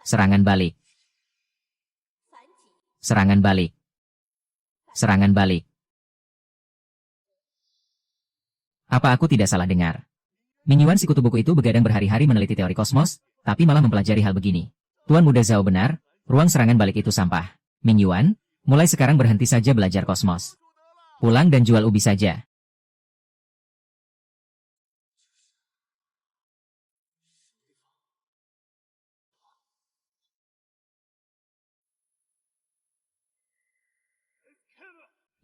Serangan balik. Serangan balik. Serangan balik. Apa aku tidak salah dengar? Mingyuan si kutu buku itu begadang berhari-hari meneliti teori kosmos, tapi malah mempelajari hal begini. Tuan Muda Zhao benar, ruang serangan balik itu sampah. Mingyuan, mulai sekarang berhenti saja belajar kosmos. Pulang dan jual ubi saja.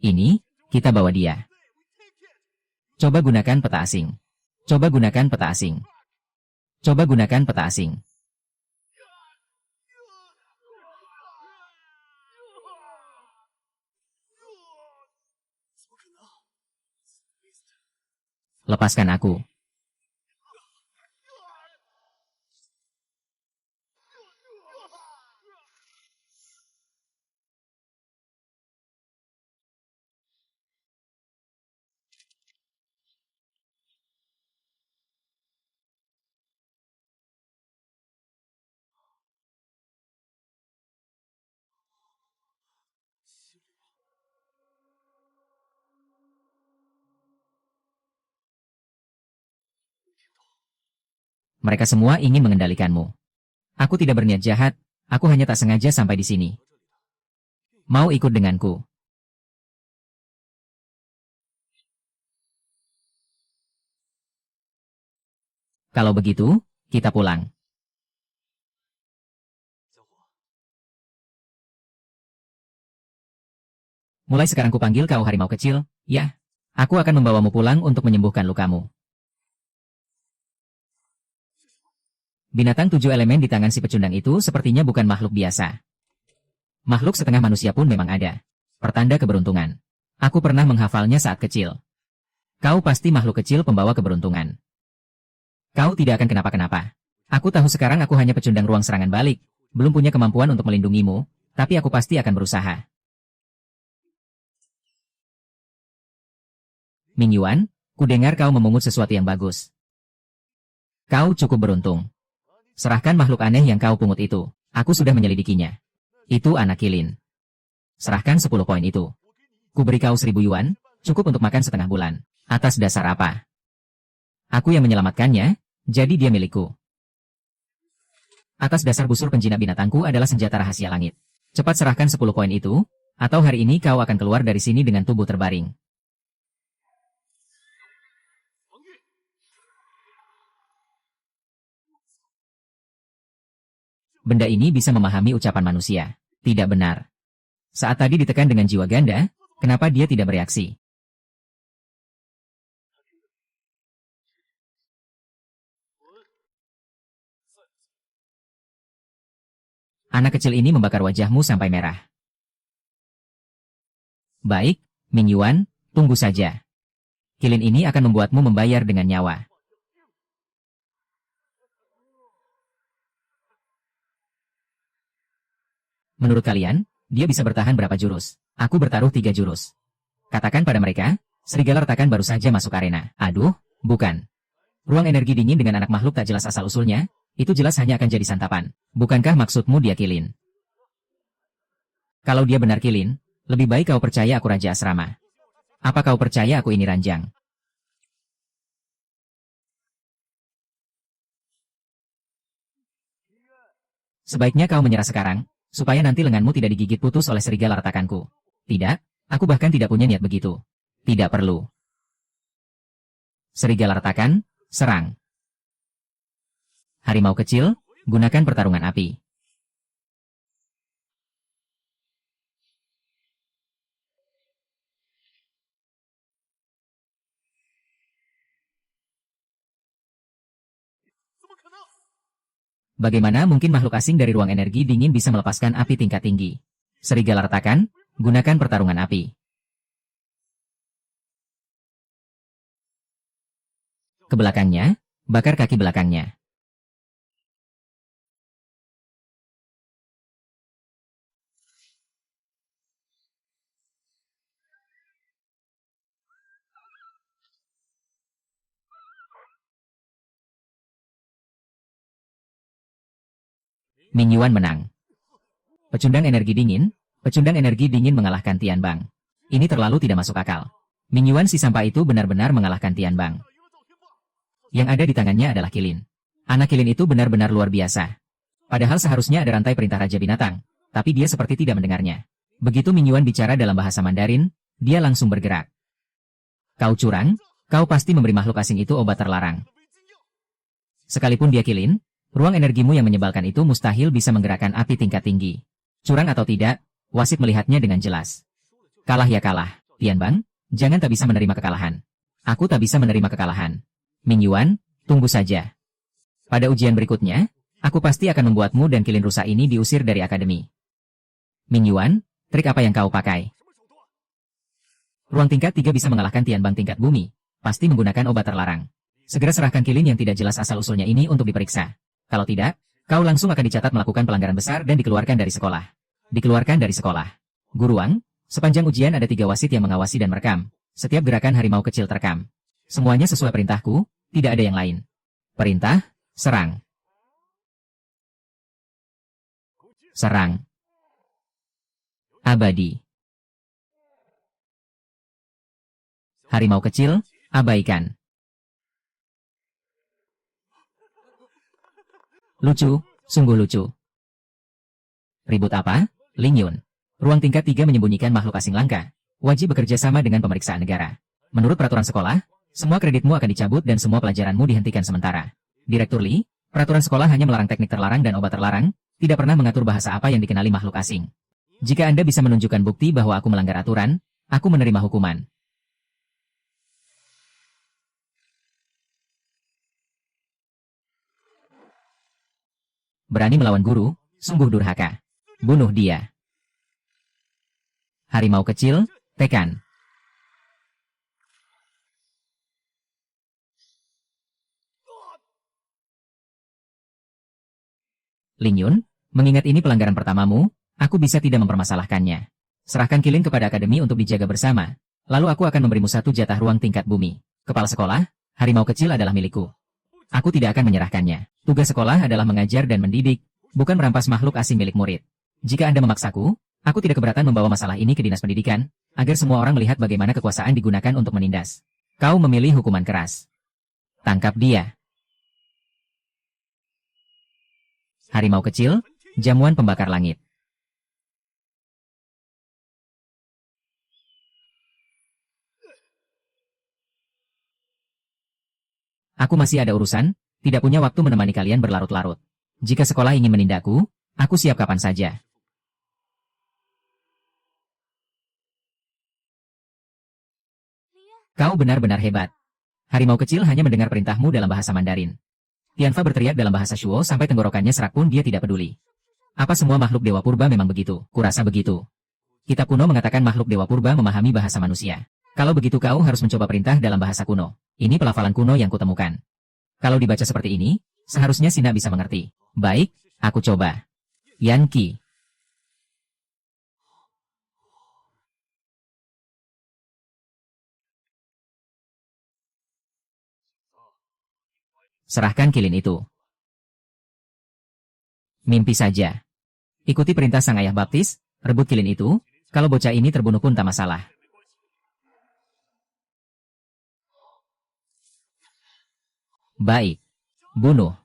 Ini, kita bawa dia. Coba gunakan peta asing. Coba gunakan peta asing. Coba gunakan peta asing. Lepaskan aku. Mereka semua ingin mengendalikanmu. Aku tidak berniat jahat, aku hanya tak sengaja sampai di sini. Mau ikut denganku? Kalau begitu, kita pulang. Mulai sekarang kupanggil kau harimau kecil, ya. Aku akan membawamu pulang untuk menyembuhkan lukamu. Binatang 7 elemen di tangan si pecundang itu sepertinya bukan makhluk biasa. Makhluk setengah manusia pun memang ada. Pertanda keberuntungan. Aku pernah menghafalnya saat kecil. Kau pasti makhluk kecil pembawa keberuntungan. Kau tidak akan kenapa-kenapa. Aku tahu sekarang aku hanya pecundang ruang serangan balik, belum punya kemampuan untuk melindungimu, tapi aku pasti akan berusaha. Mingyuan, kudengar kau memungut sesuatu yang bagus. Kau cukup beruntung. Serahkan makhluk aneh yang kau pungut itu. Aku sudah menyelidikinya. Itu anak kilin. Serahkan 10 poin itu. Ku beri kau 1000 yuan, cukup untuk makan setengah bulan. Atas dasar apa? Aku yang menyelamatkannya, jadi dia milikku. Atas dasar busur penjinak binatangku adalah senjata rahasia langit. Cepat serahkan 10 poin itu, atau hari ini kau akan keluar dari sini dengan tubuh terbaring. Benda ini bisa memahami ucapan manusia. Tidak benar. Saat tadi ditekan dengan jiwa ganda, kenapa dia tidak bereaksi? Anak kecil ini membakar wajahmu sampai merah. Baik, Mingyuan, tunggu saja. Kilin ini akan membuatmu membayar dengan nyawa. Menurut kalian, dia bisa bertahan berapa jurus? Aku bertaruh 3 jurus. Katakan pada mereka, serigala retakan baru saja masuk arena. Aduh, bukan. Ruang energi dingin dengan anak makhluk tak jelas asal-usulnya, itu jelas hanya akan jadi santapan. Bukankah maksudmu dia kilin? Kalau dia benar kilin, lebih baik kau percaya aku Raja Asrama. Apa kau percaya aku ini ranjang? Sebaiknya kau menyerah sekarang, supaya nanti lenganmu tidak digigit putus oleh serigala retakanku. Tidak, aku bahkan tidak punya niat begitu. Tidak perlu. Serigala retakan, serang. Harimau kecil, gunakan pertarungan api. Bagaimana mungkin makhluk asing dari ruang energi dingin bisa melepaskan api tingkat tinggi? Serigala retakan, gunakan pertarungan api. Ke belakangnya, bakar kaki belakangnya. Ming Yuan menang. Pecundang energi dingin mengalahkan Tian Bang. Ini terlalu tidak masuk akal. Ming Yuan si sampah itu benar-benar mengalahkan Tian Bang. Yang ada di tangannya adalah kilin. Anak kilin itu benar-benar luar biasa. Padahal seharusnya ada rantai perintah Raja Binatang, tapi dia seperti tidak mendengarnya. Begitu Ming Yuan bicara dalam bahasa Mandarin, dia langsung bergerak. Kau curang? Kau pasti memberi makhluk asing itu obat terlarang. Sekalipun dia kilin, ruang energimu yang menyebalkan itu mustahil bisa menggerakkan api tingkat tinggi. Curang atau tidak, wasit melihatnya dengan jelas. Kalah ya kalah, Tian Bang, jangan tak bisa menerima kekalahan. Aku tak bisa menerima kekalahan. Ming Yuan, tunggu saja. Pada ujian berikutnya, aku pasti akan membuatmu dan kilin rusa ini diusir dari akademi. Ming Yuan, trik apa yang kau pakai? Ruang tingkat 3 bisa mengalahkan Tian Bang tingkat bumi, pasti menggunakan obat terlarang. Segera serahkan kilin yang tidak jelas asal-usulnya ini untuk diperiksa. Kalau tidak, kau langsung akan dicatat melakukan pelanggaran besar dan dikeluarkan dari sekolah. Dikeluarkan dari sekolah. Guruang, sepanjang ujian ada 3 wasit yang mengawasi dan merekam. Setiap gerakan harimau kecil terekam. Semuanya sesuai perintahku, tidak ada yang lain. Perintah, serang. Serang. Abadi. Harimau kecil, abaikan. Lucu, sungguh lucu. Ribut apa? Ling Yun. Ruang tingkat 3 menyembunyikan makhluk asing langka. Wajib bekerja sama dengan pemeriksaan negara. Menurut peraturan sekolah, semua kreditmu akan dicabut dan semua pelajaranmu dihentikan sementara. Direktur Li, peraturan sekolah hanya melarang teknik terlarang dan obat terlarang, tidak pernah mengatur bahasa apa yang dikenali makhluk asing. Jika Anda bisa menunjukkan bukti bahwa aku melanggar aturan, aku menerima hukuman. Berani melawan guru, sungguh durhaka. Bunuh dia. Harimau kecil, tekan. Ling Yun, mengingat ini pelanggaran pertamamu, aku bisa tidak mempermasalahkannya. Serahkan kilin kepada akademi untuk dijaga bersama. Lalu aku akan memberimu 1 jatah ruang tingkat bumi. Kepala sekolah, harimau kecil adalah milikku. Aku tidak akan menyerahkannya. Tugas sekolah adalah mengajar dan mendidik, bukan merampas makhluk asing milik murid. Jika Anda memaksaku, aku tidak keberatan membawa masalah ini ke dinas pendidikan, agar semua orang melihat bagaimana kekuasaan digunakan untuk menindas. Kau memilih hukuman keras. Tangkap dia. Harimau kecil, jamuan pembakar langit. Aku masih ada urusan, tidak punya waktu menemani kalian berlarut-larut. Jika sekolah ingin menindakku, aku siap kapan saja. Kau benar-benar hebat. Harimau kecil hanya mendengar perintahmu dalam bahasa Mandarin. Tianfa berteriak dalam bahasa Shuo sampai tenggorokannya serak pun dia tidak peduli. Apa semua makhluk Dewa Purba memang begitu? Kurasa begitu. Kitab kuno mengatakan makhluk Dewa Purba memahami bahasa manusia. Kalau begitu kau harus mencoba perintah dalam bahasa kuno. Ini pelafalan kuno yang kutemukan. Kalau dibaca seperti ini, seharusnya Sina bisa mengerti. Baik, aku coba. Yan Qi. Serahkan kilin itu. Mimpi saja. Ikuti perintah sang ayah baptis, rebut kilin itu, kalau bocah ini terbunuh pun tak masalah. Baik. Bunuh.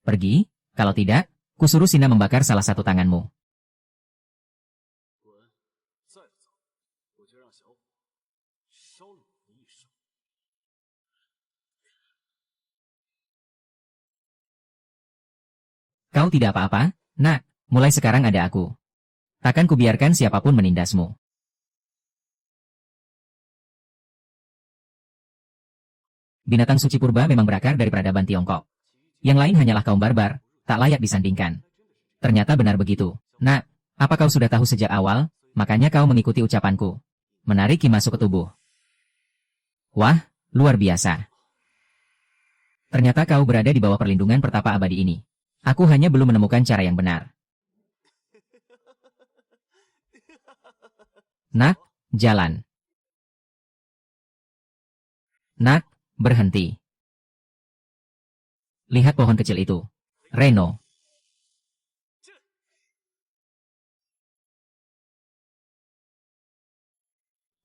Pergi, kalau tidak, kusuruh Sina membakar salah satu tanganmu. Kau tidak apa-apa, nak, mulai sekarang ada aku. Takkan kubiarkan siapapun menindasmu. Binatang suci purba memang berakar dari peradaban Tiongkok. Yang lain hanyalah kaum barbar, tak layak disandingkan. Ternyata benar begitu. Nak, apa kau sudah tahu sejak awal, makanya kau mengikuti ucapanku. Menarik Qi masuk ke tubuh. Wah, luar biasa. Ternyata kau berada di bawah perlindungan pertapa abadi ini. Aku hanya belum menemukan cara yang benar. Nak, jalan. Nak, berhenti. Lihat pohon kecil itu. Reno.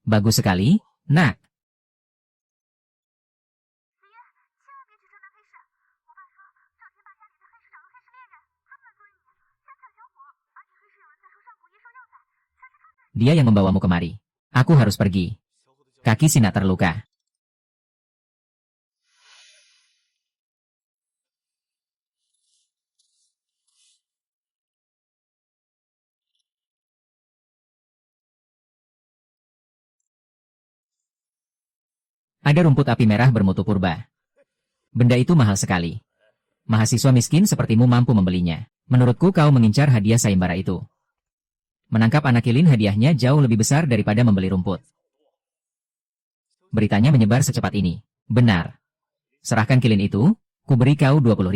Bagus sekali, nak. Dia yang membawamu kemari. Aku harus pergi. Kaki Sina terluka. Ada rumput api merah bermutu purba. Benda itu mahal sekali. Mahasiswa miskin sepertimu mampu membelinya. Menurutku kau mengincar hadiah sayembara itu. Menangkap anak kilin hadiahnya jauh lebih besar daripada membeli rumput. Beritanya menyebar secepat ini. Benar. Serahkan kilin itu, ku beri kau 20.000.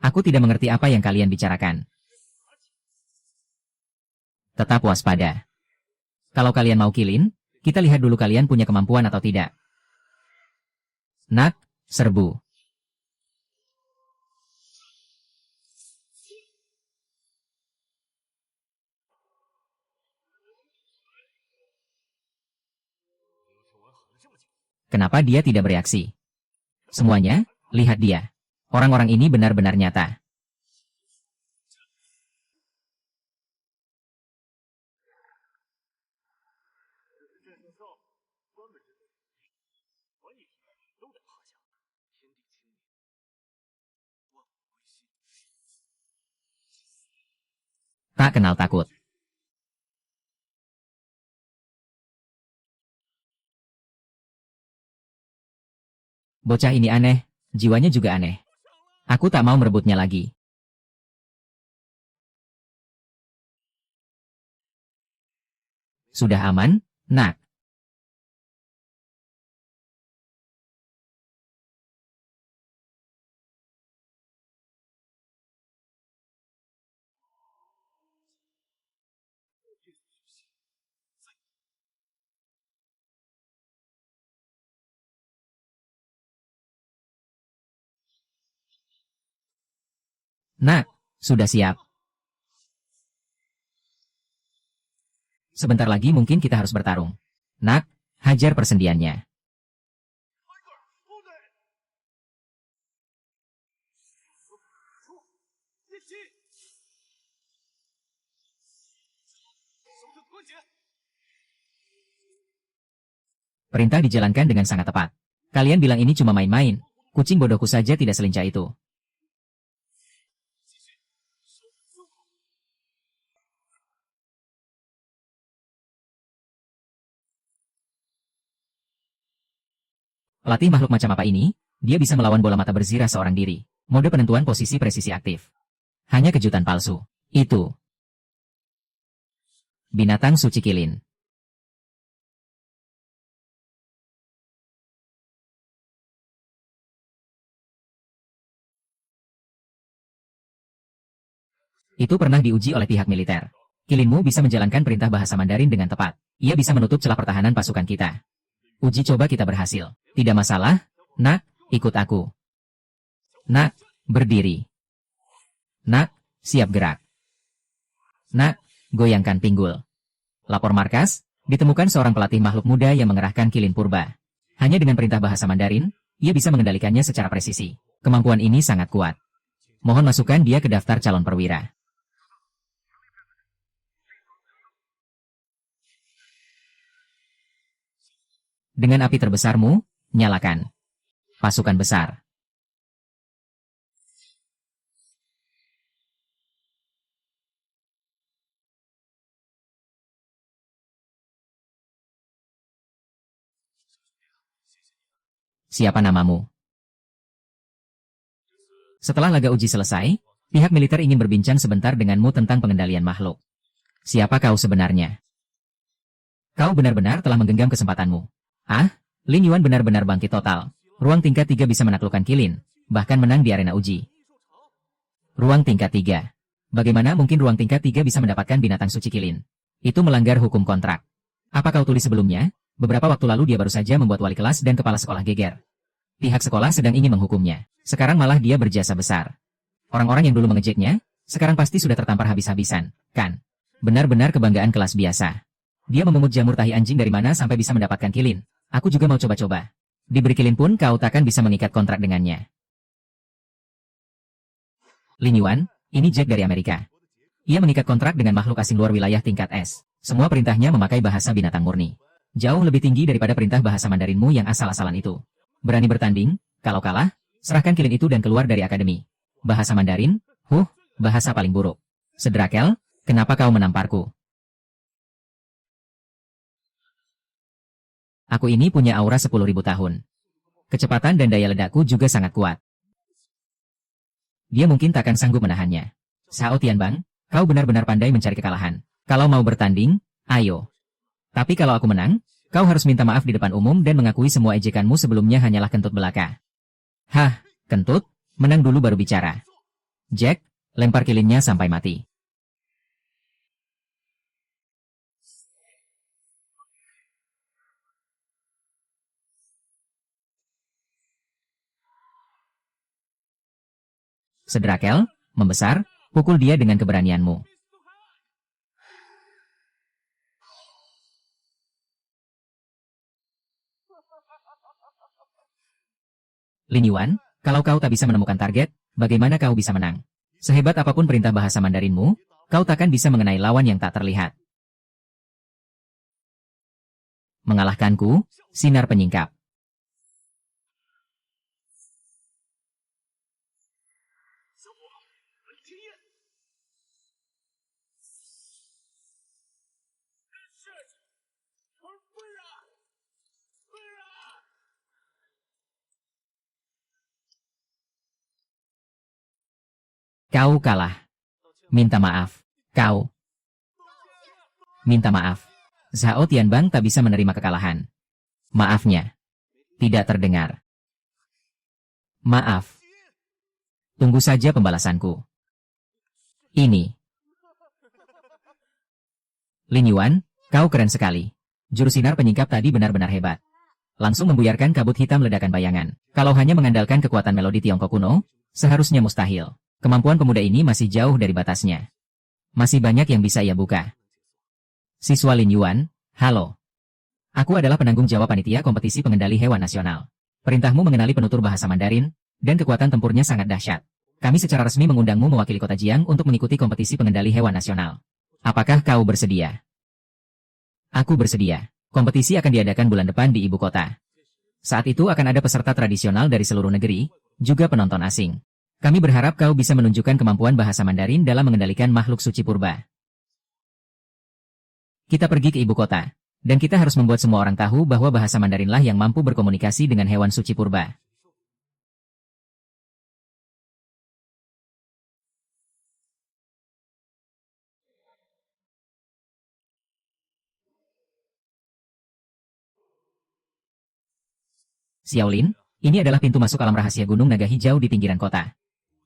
Aku tidak mengerti apa yang kalian bicarakan. Tetap waspada. Kalau kalian mau kilin, kita lihat dulu kalian punya kemampuan atau tidak. Nak, serbu. Kenapa dia tidak bereaksi? Semuanya, lihat dia. Orang-orang ini benar-benar nyata. Tak kenal takut. Bocah ini aneh, jiwanya juga aneh. Aku tak mau merebutnya lagi. Sudah aman, nak? Nak, sudah siap. Sebentar lagi mungkin kita harus bertarung. Nak, hajar persendiannya. Perintah dijalankan dengan sangat tepat. Kalian bilang ini cuma main-main. Kucing bodohku saja tidak selincah itu. Pelatih makhluk macam apa ini? Dia bisa melawan bola mata berzirah seorang diri. Mode penentuan posisi presisi aktif. Hanya kejutan palsu. Itu. Binatang suci kilin. Itu pernah diuji oleh pihak militer. Kilinmu bisa menjalankan perintah bahasa Mandarin dengan tepat. Ia bisa menutup celah pertahanan pasukan kita. Uji coba kita berhasil. Tidak masalah, nak, ikut aku. Nak, berdiri. Nak, siap gerak. Nak, goyangkan pinggul. Lapor markas, ditemukan seorang pelatih makhluk muda yang mengerahkan kilin purba. Hanya dengan perintah bahasa Mandarin, ia bisa mengendalikannya secara presisi. Kemampuan ini sangat kuat. Mohon masukkan dia ke daftar calon perwira. Dengan api terbesarmu, nyalakan. Pasukan besar. Siapa namamu? Setelah laga uji selesai, pihak militer ingin berbincang sebentar denganmu tentang pengendalian makhluk. Siapa kau sebenarnya? Kau benar-benar telah menggenggam kesempatanmu. Ah, Lin Yuan benar-benar bangkit total. Ruang tingkat 3 bisa menaklukkan kilin, bahkan menang di arena uji. Ruang tingkat 3. Bagaimana mungkin ruang tingkat 3 bisa mendapatkan binatang suci kilin? Itu melanggar hukum kontrak. Apa kau tulis sebelumnya? Beberapa waktu lalu dia baru saja membuat wali kelas dan kepala sekolah geger. Pihak sekolah sedang ingin menghukumnya. Sekarang malah dia berjasa besar. Orang-orang yang dulu mengejeknya, sekarang pasti sudah tertampar habis-habisan, kan? Benar-benar kebanggaan kelas biasa. Dia memungut jamur tahi anjing dari mana sampai bisa mendapatkan kilin. Aku juga mau coba-coba. Diberi kilin pun kau takkan bisa mengikat kontrak dengannya. Lin Yuan, ini Jack dari Amerika. Ia mengikat kontrak dengan makhluk asing luar wilayah tingkat S. Semua perintahnya memakai bahasa binatang murni. Jauh lebih tinggi daripada perintah bahasa Mandarinmu yang asal-asalan itu. Berani bertanding? Kalau kalah, serahkan kilin itu dan keluar dari akademi. Bahasa Mandarin? Bahasa paling buruk. Sedrakel, kenapa kau menamparku? Aku ini punya aura 10.000 tahun. Kecepatan dan daya ledakku juga sangat kuat. Dia mungkin takkan sanggup menahannya. Sao Tianbang, kau benar-benar pandai mencari kekalahan. Kalau mau bertanding, ayo. Tapi kalau aku menang, kau harus minta maaf di depan umum dan mengakui semua ejekanmu sebelumnya hanyalah kentut belaka. Hah, kentut? Menang dulu baru bicara. Jack, lempar kilinnya sampai mati. Sedrakel, membesar, pukul dia dengan keberanianmu. Lin Yuan, kalau kau tak bisa menemukan target, bagaimana kau bisa menang? Sehebat apapun perintah bahasa Mandarinmu, kau takkan bisa mengenai lawan yang tak terlihat. Mengalahkanku, sinar penyingkap. Kau kalah. Minta maaf. Kau. Minta maaf. Zhao Tianbang tak bisa menerima kekalahan. Maafnya. Tidak terdengar. Maaf. Tunggu saja pembalasanku. Ini. Lin Yuan, kau keren sekali. Jurus sinar penyingkap tadi benar-benar hebat. Langsung membuyarkan kabut hitam ledakan bayangan. Kalau hanya mengandalkan kekuatan melodi Tiongkok kuno, seharusnya mustahil. Kemampuan pemuda ini masih jauh dari batasnya. Masih banyak yang bisa ia buka. Siswa Lin Yuan, halo. Aku adalah penanggung jawab panitia kompetisi pengendali hewan nasional. Perintahmu mengenali penutur bahasa Mandarin, dan kekuatan tempurnya sangat dahsyat. Kami secara resmi mengundangmu mewakili kota Jiang untuk mengikuti kompetisi pengendali hewan nasional. Apakah kau bersedia? Aku bersedia. Kompetisi akan diadakan bulan depan di ibu kota. Saat itu akan ada peserta tradisional dari seluruh negeri, juga penonton asing. Kami berharap kau bisa menunjukkan kemampuan bahasa Mandarin dalam mengendalikan makhluk suci purba. Kita pergi ke ibu kota, dan kita harus membuat semua orang tahu bahwa bahasa Mandarinlah yang mampu berkomunikasi dengan hewan suci purba. Xiaolin, ini adalah pintu masuk alam rahasia Gunung Naga Hijau di pinggiran kota.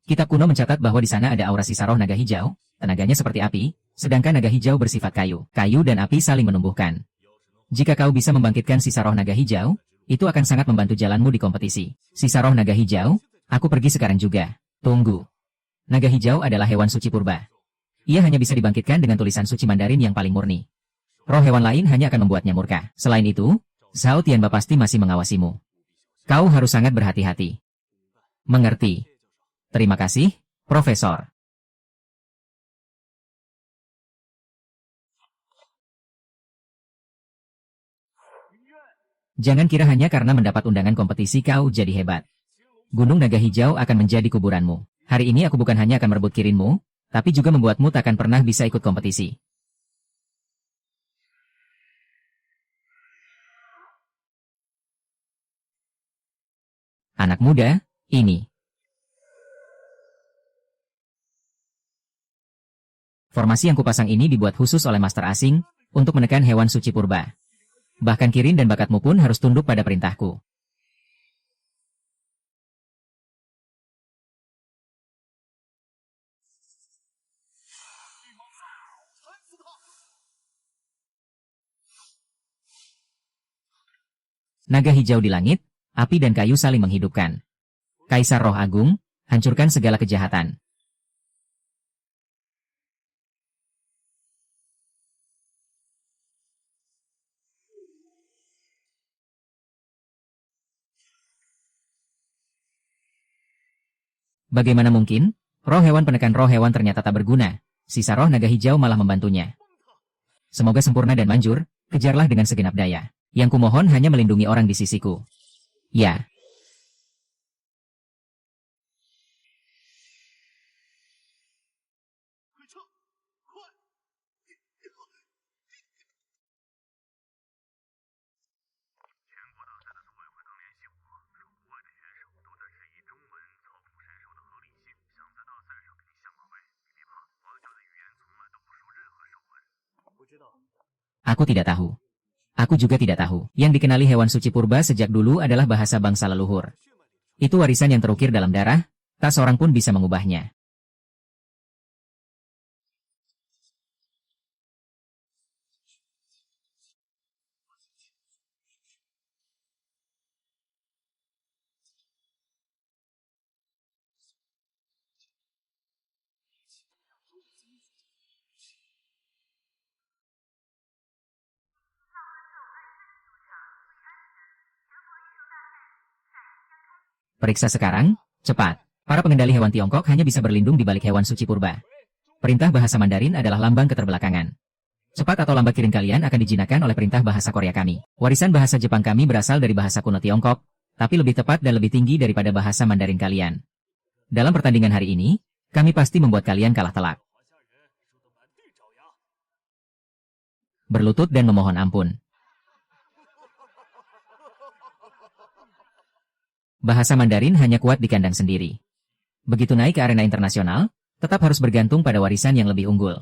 Kitab kuno mencatat bahwa di sana ada aura sisa roh naga hijau, tenaganya seperti api, sedangkan naga hijau bersifat kayu. Kayu dan api saling menumbuhkan. Jika kau bisa membangkitkan sisa roh naga hijau, itu akan sangat membantu jalanmu di kompetisi. Sisa roh naga hijau, aku pergi sekarang juga. Tunggu. Naga hijau adalah hewan suci purba. Ia hanya bisa dibangkitkan dengan tulisan suci Mandarin yang paling murni. Roh hewan lain hanya akan membuatnya murka. Selain itu, Zhao Tianba pasti masih mengawasimu. Kau harus sangat berhati-hati. Mengerti. Terima kasih, Profesor. Jangan kira hanya karena mendapat undangan kompetisi kau jadi hebat. Gunung Naga Hijau akan menjadi kuburanmu. Hari ini aku bukan hanya akan merebut kirinmu, tapi juga membuatmu takkan pernah bisa ikut kompetisi. Anak muda, ini. Formasi yang kupasang ini dibuat khusus oleh master asing, untuk menekan hewan suci purba. Bahkan kirin dan bakatmu pun harus tunduk pada perintahku. Naga hijau di langit, api dan kayu saling menghidupkan. Kaisar Roh Agung, hancurkan segala kejahatan. Bagaimana mungkin? Roh hewan penekan roh hewan ternyata tak berguna. Sisa roh naga hijau malah membantunya. Semoga sempurna dan manjur, kejarlah dengan segenap daya. Yang kumohon hanya melindungi orang di sisiku. Ya. Aku tidak tahu. Aku juga tidak tahu. Yang dikenali hewan suci purba sejak dulu adalah bahasa bangsa leluhur. Itu warisan yang terukir dalam darah, tak seorang pun bisa mengubahnya. Periksa sekarang, cepat. Para pengendali hewan Tiongkok hanya bisa berlindung di balik hewan suci purba. Perintah bahasa Mandarin adalah lambang keterbelakangan. Cepat atau lambat kirim kalian akan dijinakan oleh perintah bahasa Korea kami. Warisan bahasa Jepang kami berasal dari bahasa kuno Tiongkok, tapi lebih tepat dan lebih tinggi daripada bahasa Mandarin kalian. Dalam pertandingan hari ini, kami pasti membuat kalian kalah telak. Berlutut dan memohon ampun. Bahasa Mandarin hanya kuat di kandang sendiri. Begitu naik ke arena internasional, tetap harus bergantung pada warisan yang lebih unggul.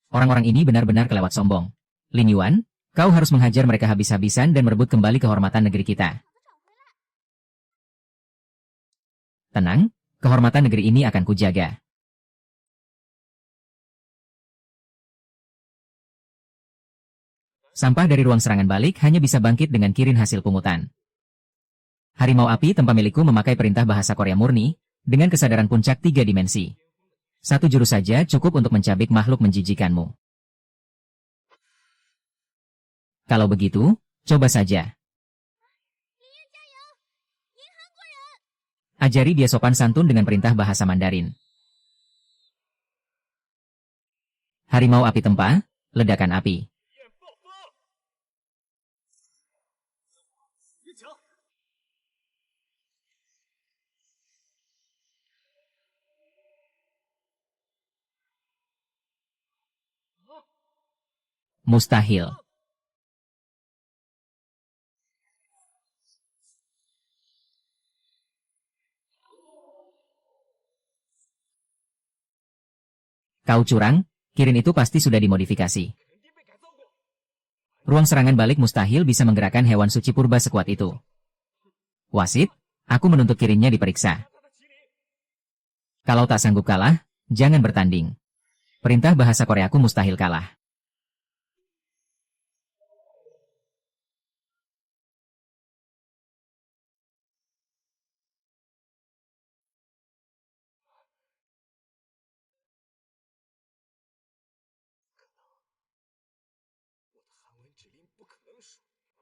Orang-orang ini benar-benar kelewat sombong. Lin Yuan, kau harus menghajar mereka habis-habisan dan merebut kembali kehormatan negeri kita. Tenang, kehormatan negeri ini akan kujaga. Sampah dari ruang serangan balik hanya bisa bangkit dengan kirin hasil pungutan. Harimau api tempa milikku memakai perintah bahasa Korea murni, dengan kesadaran puncak 3 dimensi. 1 jurus saja cukup untuk mencabik makhluk menjijikanmu. Kalau begitu, coba saja. Ajari dia sopan santun dengan perintah bahasa Mandarin. Harimau api tempa, ledakan api. Mustahil. Kau curang, kirin itu pasti sudah dimodifikasi. Ruang serangan balik mustahil bisa menggerakkan hewan suci purba sekuat itu. Wasit, aku menuntut kirinnya diperiksa. Kalau tak sanggup kalah, jangan bertanding. Perintah bahasa Koreaku mustahil kalah.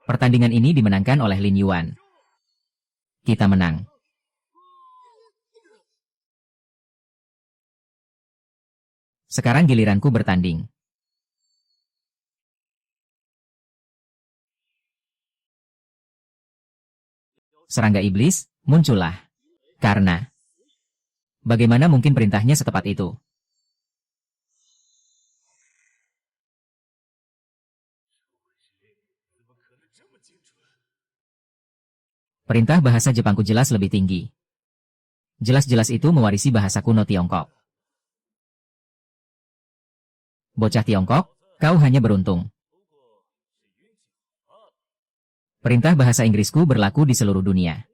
Pertandingan ini dimenangkan oleh Lin Yuan. Kita menang. Sekarang giliranku bertanding. Serangga iblis, muncullah. Karena bagaimana mungkin perintahnya setepat itu? Perintah bahasa Jepangku jelas lebih tinggi. Jelas-jelas itu mewarisi bahasa kuno Tiongkok. Bocah Tiongkok, kau hanya beruntung. Perintah bahasa Inggrisku berlaku di seluruh dunia.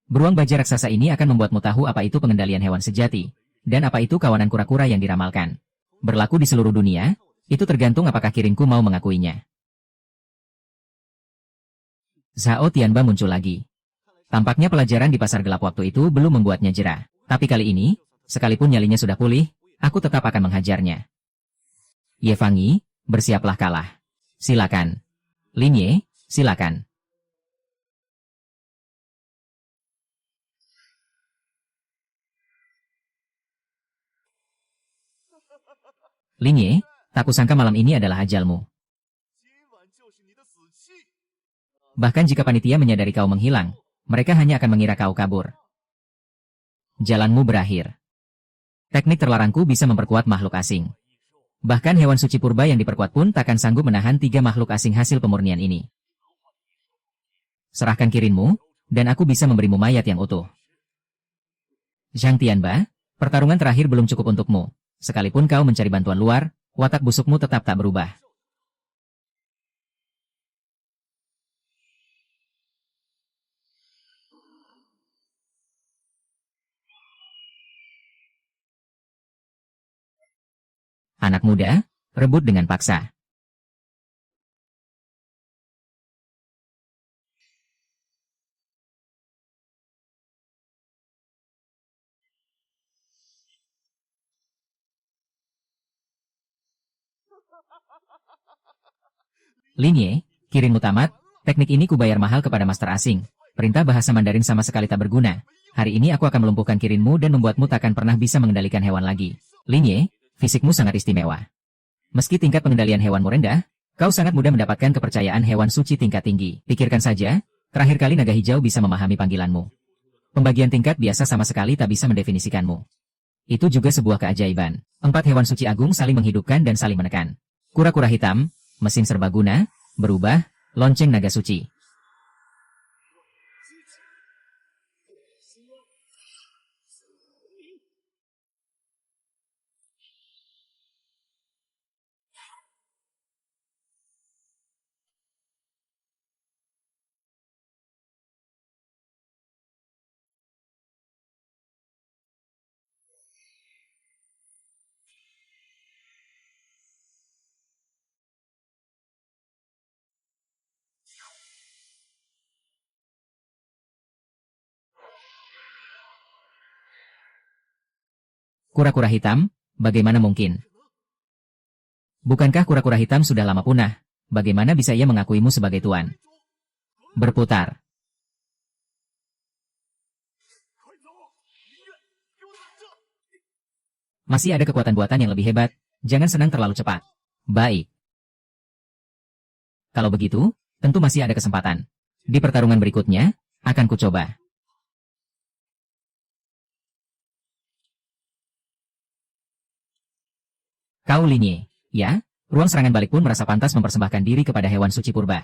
Beruang baja raksasa ini akan membuatmu tahu apa itu pengendalian hewan sejati, dan apa itu kawanan kura-kura yang diramalkan. Berlaku di seluruh dunia, itu tergantung apakah kirinku mau mengakuinya. Zhao Tianba muncul lagi. Tampaknya pelajaran di pasar gelap waktu itu belum membuatnya jera. Tapi kali ini, sekalipun nyalinya sudah pulih, aku tetap akan menghajarnya. Ye Fangyi, bersiaplah kalah. Silakan. Lin Ye, silakan. Lin Ye, tak kusangka malam ini adalah ajalmu. Bahkan jika panitia menyadari kau menghilang, mereka hanya akan mengira kau kabur. Jalanmu berakhir. Teknik terlarangku bisa memperkuat makhluk asing. Bahkan hewan suci purba yang diperkuat pun takkan sanggup menahan 3 makhluk asing hasil pemurnian ini. Serahkan kirinmu, dan aku bisa memberimu mayat yang utuh. Zhang Tianba, pertarungan terakhir belum cukup untukmu. Sekalipun kau mencari bantuan luar, watak busukmu tetap tak berubah. Anak muda, rebut dengan paksa. Lin Ye, kirinmu tamat, teknik ini kubayar mahal kepada master asing. Perintah bahasa Mandarin sama sekali tak berguna. Hari ini aku akan melumpuhkan kirinmu dan membuatmu takkan pernah bisa mengendalikan hewan lagi. Lin Ye, fisikmu sangat istimewa. Meski tingkat pengendalian hewanmu rendah, kau sangat mudah mendapatkan kepercayaan hewan suci tingkat tinggi. Pikirkan saja, terakhir kali naga hijau bisa memahami panggilanmu. Pembagian tingkat biasa sama sekali tak bisa mendefinisikanmu. Itu juga sebuah keajaiban. 4 hewan suci agung saling menghidupkan dan saling menekan. Kura-kura hitam, mesin serbaguna, berubah, lonceng naga suci. Kura-kura hitam, bagaimana mungkin? Bukankah kura-kura hitam sudah lama punah? Bagaimana bisa ia mengakuimu sebagai tuan? Berputar. Masih ada kekuatan buatan yang lebih hebat, jangan senang terlalu cepat. Baik. Kalau begitu, tentu masih ada kesempatan. Di pertarungan berikutnya, akan kucoba. Kau Lin Ye, ya? Ruang serangan balik pun merasa pantas mempersembahkan diri kepada hewan suci purba.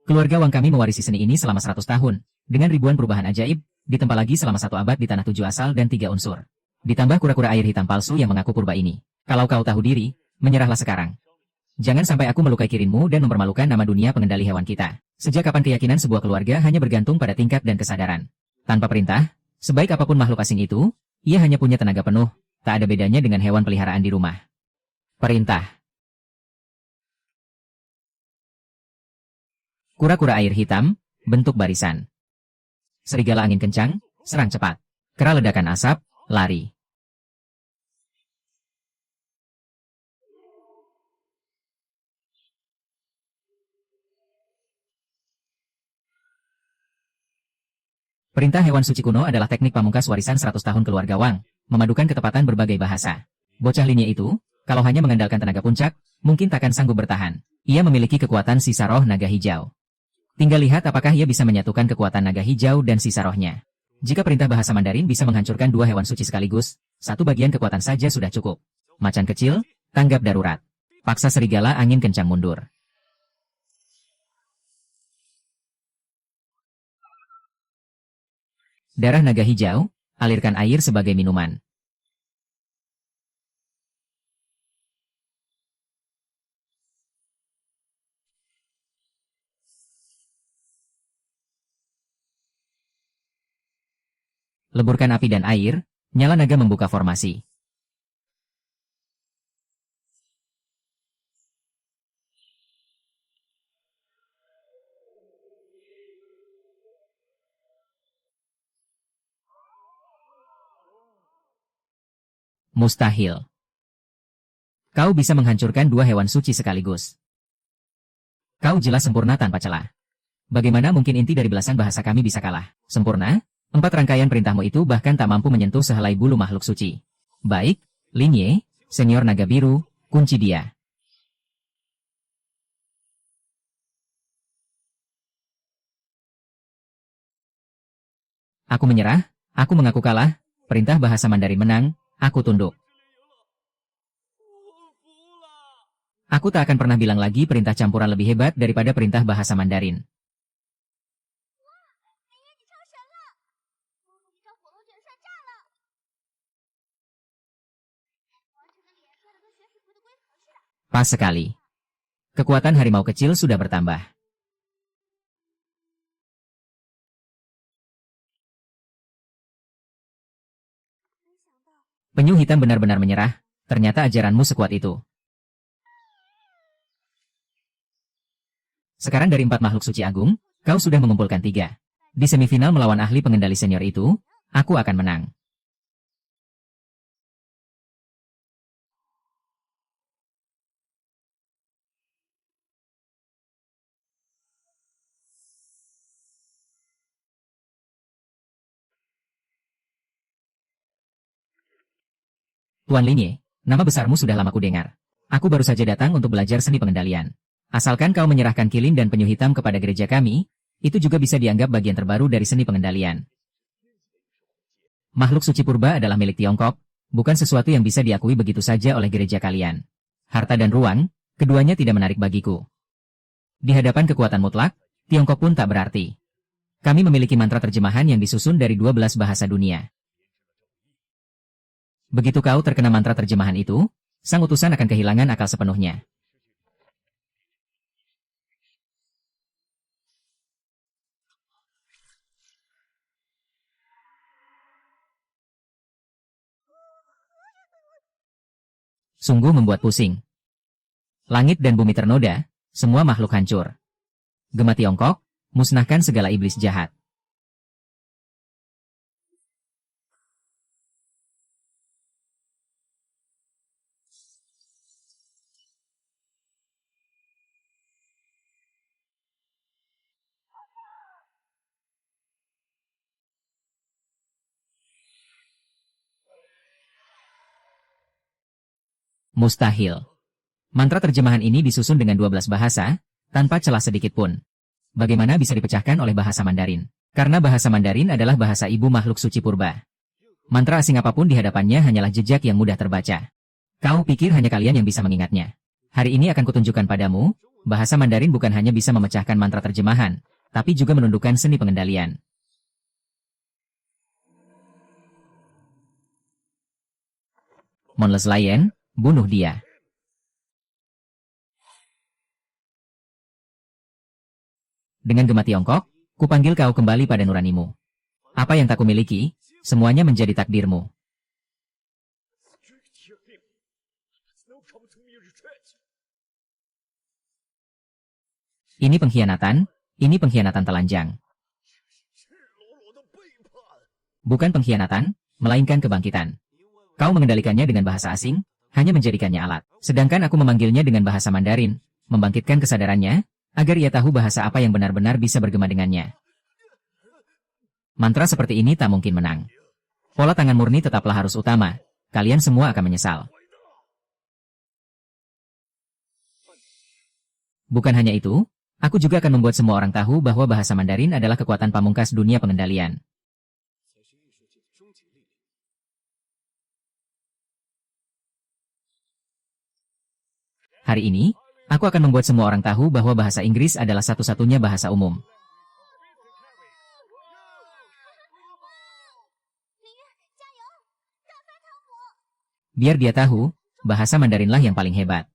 Keluarga Wang kami mewarisi seni ini selama 100 tahun, dengan ribuan perubahan ajaib, ditempa lagi selama 1 abad di tanah 7 asal dan 3 unsur. Ditambah kura-kura air hitam palsu yang mengaku purba ini. Kalau kau tahu diri, menyerahlah sekarang. Jangan sampai aku melukai kirinmu dan mempermalukan nama dunia pengendali hewan kita. Sejak kapan keyakinan sebuah keluarga hanya bergantung pada tingkat dan kesadaran? Tanpa perintah, sebaik apapun makhluk asing itu, ia hanya punya tenaga penuh, tak ada bedanya dengan hewan peliharaan di rumah. Perintah. Kura-kura air hitam, bentuk barisan. Serigala angin kencang, serang cepat. Kera ledakan asap, lari. Perintah hewan suci kuno adalah teknik pamungkas warisan 100 tahun keluarga Wang, memadukan ketepatan berbagai bahasa. Bocah Lin Ye itu, kalau hanya mengandalkan tenaga puncak, mungkin takkan sanggup bertahan. Ia memiliki kekuatan sisa roh naga hijau. Tinggal lihat apakah ia bisa menyatukan kekuatan naga hijau dan sisa rohnya. Jika perintah bahasa Mandarin bisa menghancurkan 2 hewan suci sekaligus, 1 bagian kekuatan saja sudah cukup. Macan kecil, tanggap darurat. Paksa serigala angin kencang mundur. Darah naga hijau, alirkan air sebagai minuman. Leburkan api dan air, nyala naga membuka formasi. Mustahil. Kau bisa menghancurkan 2 hewan suci sekaligus. Kau jelas sempurna tanpa celah. Bagaimana mungkin inti dari belasan bahasa kami bisa kalah? Sempurna? 4 rangkaian perintahmu itu bahkan tak mampu menyentuh sehelai bulu makhluk suci. Baik, Lin Ye, senior naga biru, Kunci dia. Aku menyerah, aku mengaku kalah, perintah bahasa Mandarin menang, aku tunduk. Aku tak akan pernah bilang lagi perintah campuran lebih hebat daripada perintah bahasa Mandarin. Pas sekali. Kekuatan harimau kecil sudah bertambah. Penyu hitam benar-benar menyerah, ternyata ajaranmu sekuat itu. Sekarang dari 4 makhluk suci agung, kau sudah mengumpulkan 3. Di semifinal melawan ahli pengendali senior itu, aku akan menang. Tuan Linye, nama besarmu sudah lama kudengar. Aku baru saja datang untuk belajar seni pengendalian. Asalkan kau menyerahkan kilin dan penyu hitam kepada gereja kami, itu juga bisa dianggap bagian terbaru dari seni pengendalian. Makhluk suci purba adalah milik Tiongkok, bukan sesuatu yang bisa diakui begitu saja oleh gereja kalian. Harta dan ruang, keduanya tidak menarik bagiku. Di hadapan kekuatan mutlak, Tiongkok pun tak berarti. Kami memiliki mantra terjemahan yang disusun dari 12 bahasa dunia. Begitu kau terkena mantra terjemahan itu, sang utusan akan kehilangan akal sepenuhnya. Sungguh membuat pusing. Langit dan bumi ternoda, semua makhluk hancur. Gema Tiongkok, musnahkan segala iblis jahat. Mustahil. Mantra terjemahan ini disusun dengan 12 bahasa, tanpa celah sedikit pun. Bagaimana bisa dipecahkan oleh bahasa Mandarin? Karena bahasa Mandarin adalah bahasa ibu makhluk suci purba. Mantra asing apapun di hadapannya hanyalah jejak yang mudah terbaca. Kau pikir hanya kalian yang bisa mengingatnya? Hari ini akan kutunjukkan padamu, bahasa Mandarin bukan hanya bisa memecahkan mantra terjemahan, tapi juga menundukkan seni pengendalian. Monles Lion, bunuh dia. Dengan gema Tiongkok, kupanggil kau kembali pada nuranimu. Apa yang tak kumiliki, semuanya menjadi takdirmu. Ini pengkhianatan telanjang. Bukan pengkhianatan, melainkan kebangkitan. Kau mengendalikannya dengan bahasa asing, hanya menjadikannya alat. Sedangkan aku memanggilnya dengan bahasa Mandarin, membangkitkan kesadarannya, agar ia tahu bahasa apa yang benar-benar bisa bergema dengannya. Mantra seperti ini tak mungkin menang. Pola tangan murni tetaplah harus utama. Kalian semua akan menyesal. Bukan hanya itu, aku juga akan membuat semua orang tahu bahwa bahasa Mandarin adalah kekuatan pamungkas dunia pengendalian. Hari ini, aku akan membuat semua orang tahu bahwa bahasa Inggris adalah satu-satunya bahasa umum. Biar dia tahu, bahasa Mandarinlah yang paling hebat.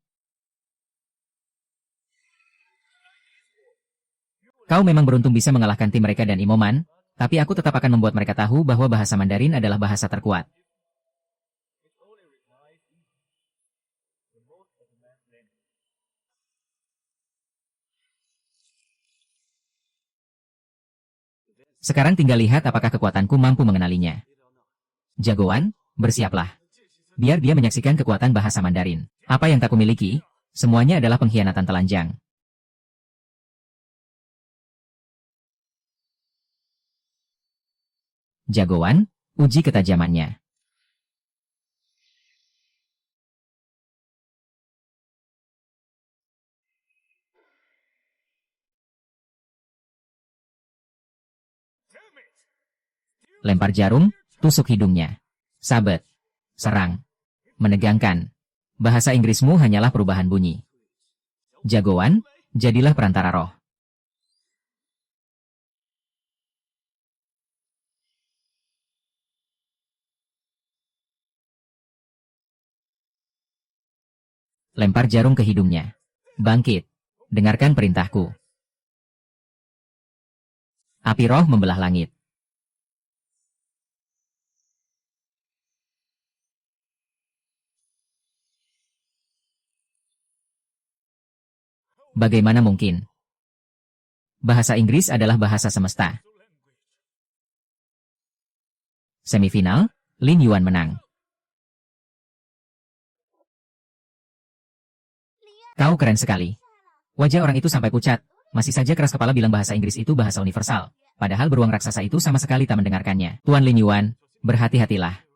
Kau memang beruntung bisa mengalahkan tim mereka dan Imoman, tapi aku tetap akan membuat mereka tahu bahwa bahasa Mandarin adalah bahasa terkuat. Sekarang tinggal lihat apakah kekuatanku mampu mengenalinya. Jagoan, bersiaplah. Biar dia menyaksikan kekuatan bahasa Mandarin. Apa yang tak kumiliki, semuanya adalah pengkhianatan telanjang. Jagoan, uji ketajamannya. Lempar jarum, tusuk hidungnya. Sabet. Serang. Menegangkan. Bahasa Inggrismu hanyalah perubahan bunyi. Jagoan, jadilah perantara roh. Lempar jarum ke hidungnya. Bangkit. Dengarkan perintahku. Api roh membelah langit. Bagaimana mungkin? Bahasa Inggris adalah bahasa semesta. Semifinal, Lin Yuan menang. Kau keren sekali. Wajah orang itu sampai pucat. Masih saja keras kepala bilang bahasa Inggris itu bahasa universal. Padahal beruang raksasa itu sama sekali tak mendengarkannya. Tuan Lin Yuan, berhati-hatilah.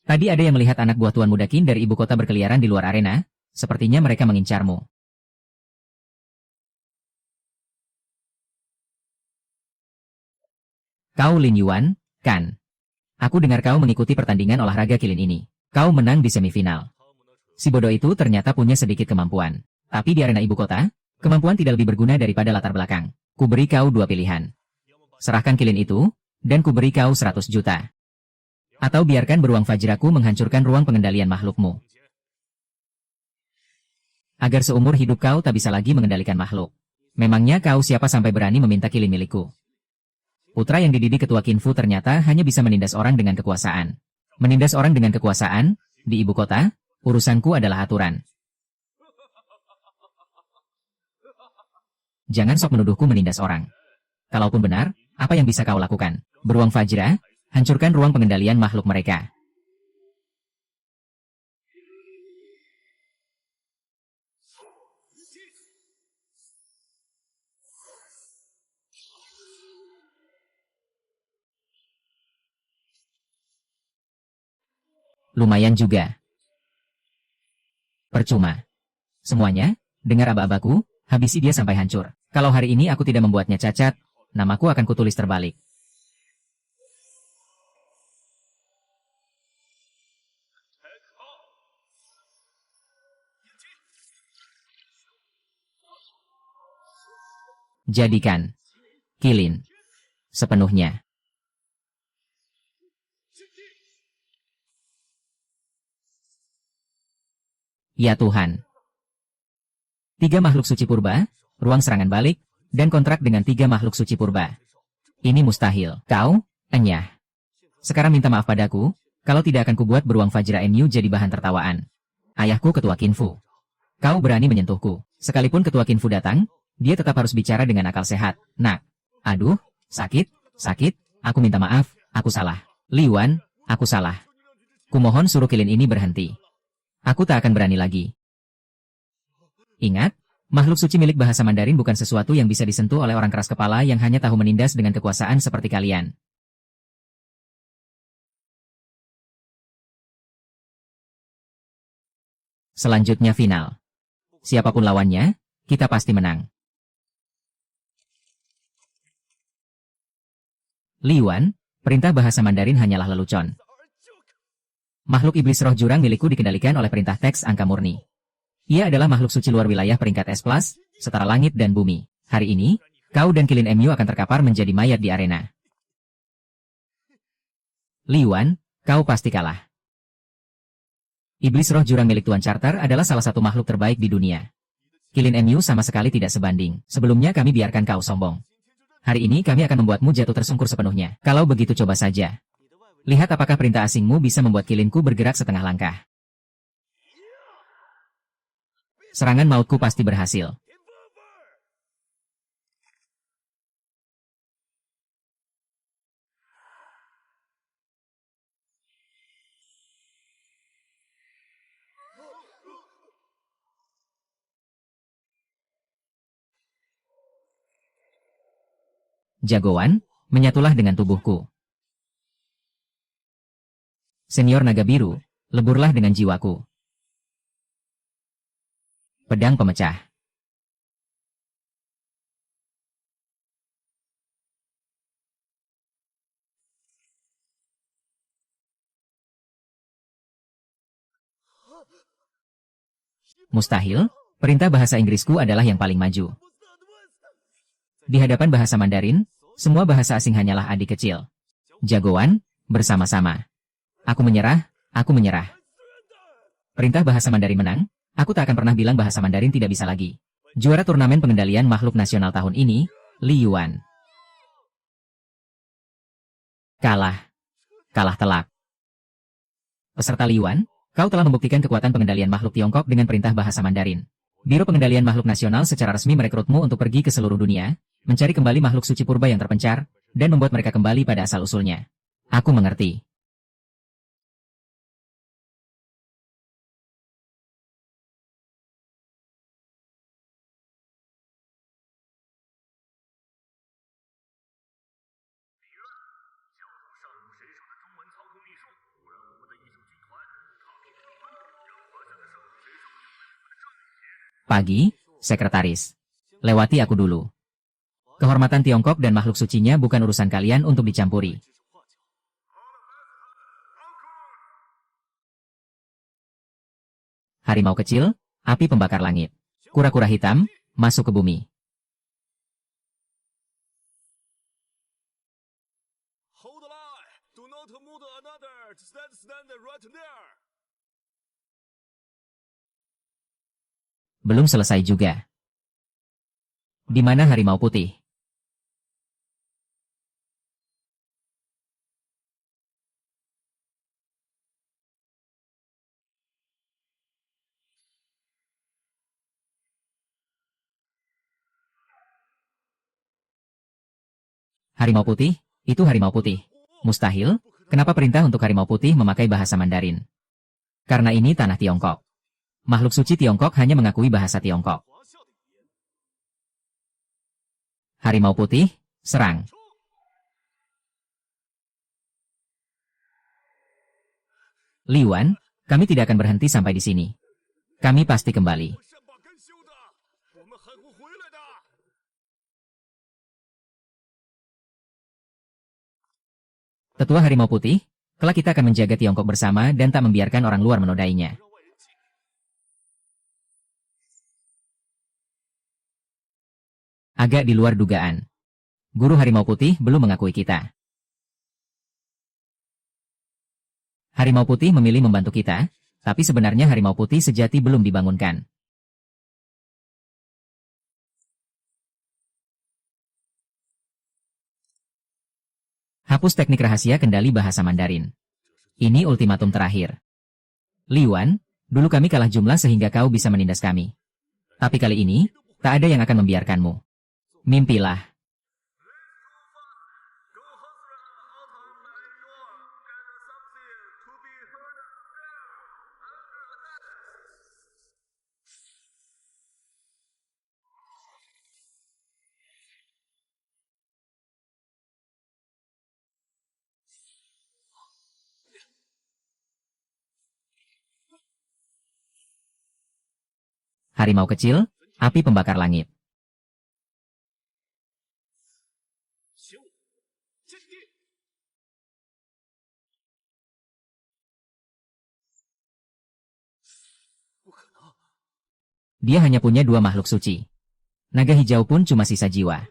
Tadi ada yang melihat anak buah Tuan Muda Qin dari ibu kota berkeliaran di luar arena. Sepertinya mereka mengincarmu. Kau Lin Yuan, kan? Aku dengar kau mengikuti pertandingan olahraga kilin ini. Kau menang di semifinal. Si bodoh itu ternyata punya sedikit kemampuan. Tapi di arena ibu kota, kemampuan tidak lebih berguna daripada latar belakang. Kuberi kau dua pilihan. Serahkan kilin itu, dan kuberi kau 100 juta. Atau biarkan beruang Fajraku menghancurkan ruang pengendalian makhlukmu. Agar seumur hidup kau tak bisa lagi mengendalikan makhluk. Memangnya kau siapa sampai berani meminta kilin milikku? Putra yang dididik ketua Qinfu ternyata hanya bisa menindas orang dengan kekuasaan. Menindas orang dengan kekuasaan, di ibu kota, urusanku adalah aturan. Jangan sok menuduhku menindas orang. Kalaupun benar, apa yang bisa kau lakukan? Beruang Fajra, hancurkan ruang pengendalian makhluk mereka. Lumayan juga. Percuma. Semuanya, dengar aba-abaku, habisi dia sampai hancur. Kalau hari ini aku tidak membuatnya cacat, namaku akan kutulis terbalik. Jadikan kilin sepenuhnya. Ya Tuhan. 3 makhluk suci purba, ruang serangan balik, dan kontrak dengan 3 makhluk suci purba. Ini mustahil. Kau, enyah. Sekarang minta maaf padaku, kalau tidak akan kubuat beruang Fajra NU jadi bahan tertawaan. Ayahku ketua Qinfu. Kau berani menyentuhku. Sekalipun ketua Qinfu datang, dia tetap harus bicara dengan akal sehat. Nak. Aduh, sakit, aku minta maaf, aku salah. Liwan, aku salah. Kumohon suruh kilin ini berhenti. Aku tak akan berani lagi. Ingat, makhluk suci milik bahasa Mandarin bukan sesuatu yang bisa disentuh oleh orang keras kepala yang hanya tahu menindas dengan kekuasaan seperti kalian. Selanjutnya final. Siapapun lawannya, kita pasti menang. Liwan, perintah bahasa Mandarin hanyalah lelucon. Makhluk iblis roh jurang milikku dikendalikan oleh perintah teks angka murni. Ia adalah makhluk suci luar wilayah peringkat S+, setara langit dan bumi. Hari ini, kau dan kilin MU akan terkapar menjadi mayat di arena. Liwan, kau pasti kalah. Iblis roh jurang milik Tuan Charter adalah salah satu makhluk terbaik di dunia. Kilin MU sama sekali tidak sebanding. Sebelumnya kami biarkan kau sombong. Hari ini kami akan membuatmu jatuh tersungkur sepenuhnya. Kalau begitu coba saja. Lihat apakah perintah asingmu bisa membuat kilinku bergerak setengah langkah. Serangan mautku pasti berhasil. Jagoan, menyatulah dengan tubuhku. Senior naga biru, leburlah dengan jiwaku. Pedang pemecah. Mustahil, perintah bahasa Inggrisku adalah yang paling maju. Di hadapan bahasa Mandarin, semua bahasa asing hanyalah adik kecil. Jagoan, bersama-sama. Aku menyerah, aku menyerah. Perintah bahasa Mandarin menang, aku tak akan pernah bilang bahasa Mandarin tidak bisa lagi. Juara turnamen pengendalian makhluk nasional tahun ini, Li Yuan. Kalah. Kalah telak. Peserta Li Yuan, kau telah membuktikan kekuatan pengendalian makhluk Tiongkok dengan perintah bahasa Mandarin. Biro Pengendalian Makhluk Nasional secara resmi merekrutmu untuk pergi ke seluruh dunia, mencari kembali makhluk suci purba yang terpencar, dan membuat mereka kembali pada asal-usulnya. Aku mengerti. Pagi, Sekretaris. Lewati aku dulu. Kehormatan Tiongkok dan makhluk sucinya bukan urusan kalian untuk dicampuri. Harimau kecil, api pembakar langit. Kura-kura hitam, masuk ke bumi. Belum selesai juga. Di mana harimau putih? Harimau putih? Itu harimau putih. Mustahil, kenapa perintah untuk harimau putih memakai bahasa Mandarin? Karena ini tanah Tiongkok. Makhluk suci Tiongkok hanya mengakui bahasa Tiongkok. Harimau putih, serang. Li Yuan, kami tidak akan berhenti sampai di sini. Kami pasti kembali. Tetua Harimau Putih, kelak kita akan menjaga Tiongkok bersama dan tak membiarkan orang luar menodainya. Agak di luar dugaan. Guru Harimau Putih belum mengakui kita. Harimau Putih memilih membantu kita, tapi sebenarnya Harimau Putih sejati belum dibangunkan. Hapus teknik rahasia kendali bahasa Mandarin. Ini ultimatum terakhir. Li Yuan, dulu kami kalah jumlah sehingga kau bisa menindas kami. Tapi kali ini, tak ada yang akan membiarkanmu. Mimpilah. Harimau kecil, api pembakar langit. Dia hanya punya dua makhluk suci. Naga hijau pun cuma sisa jiwa.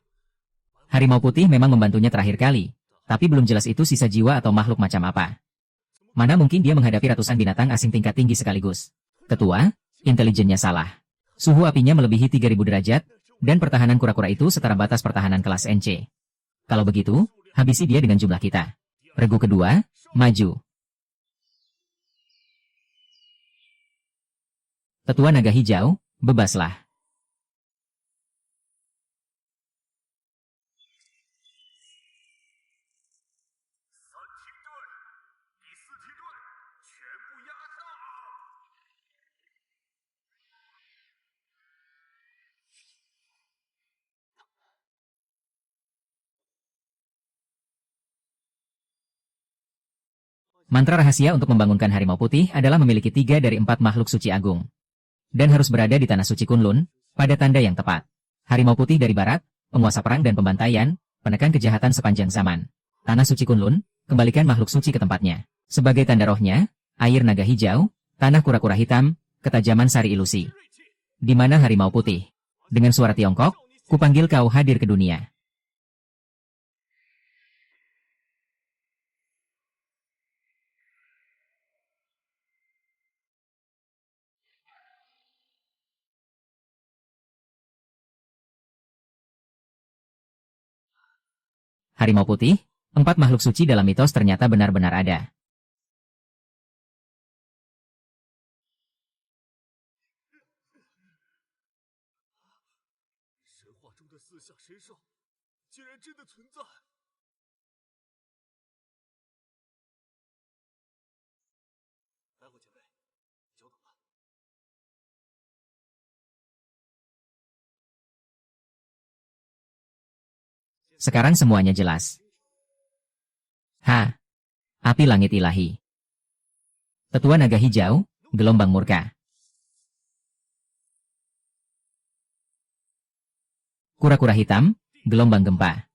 Harimau putih memang membantunya terakhir kali, tapi belum jelas itu sisa jiwa atau makhluk macam apa. Mana mungkin dia menghadapi ratusan binatang asing tingkat tinggi sekaligus. Ketua, intelijennya salah. Suhu apinya melebihi 3000 derajat, dan pertahanan kura-kura itu setara batas pertahanan kelas NC. Kalau begitu, habisi dia dengan jumlah kita. Regu kedua, maju. Tetua naga hijau, bebaslah. Mantra rahasia untuk membangunkan harimau putih adalah memiliki 3 dari 4 makhluk suci agung. Dan harus berada di tanah suci Kunlun, pada tanda yang tepat. Harimau putih dari barat, penguasa perang dan pembantaian, penekan kejahatan sepanjang zaman. Tanah suci Kunlun, kembalikan makhluk suci ke tempatnya. Sebagai tanda rohnya, air naga hijau, Tanah kura-kura hitam, ketajaman sari ilusi. Di mana harimau putih? Dengan suara Tiongkok, kupanggil kau hadir ke dunia. Harimau putih, 4 makhluk suci dalam mitos ternyata benar-benar ada. Sekarang semuanya jelas. Api langit ilahi. Tetua naga hijau, gelombang murka. Kura-kura hitam, gelombang gempa.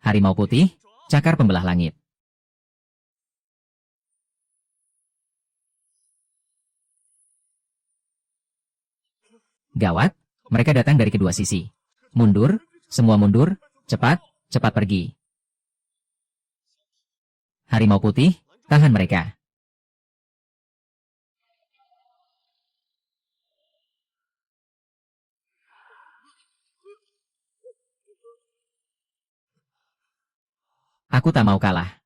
Harimau putih, cakar pembelah langit. Gawat, mereka datang dari kedua sisi. Mundur, semua mundur, cepat, cepat pergi. Harimau putih, tahan mereka. Aku tak mau kalah.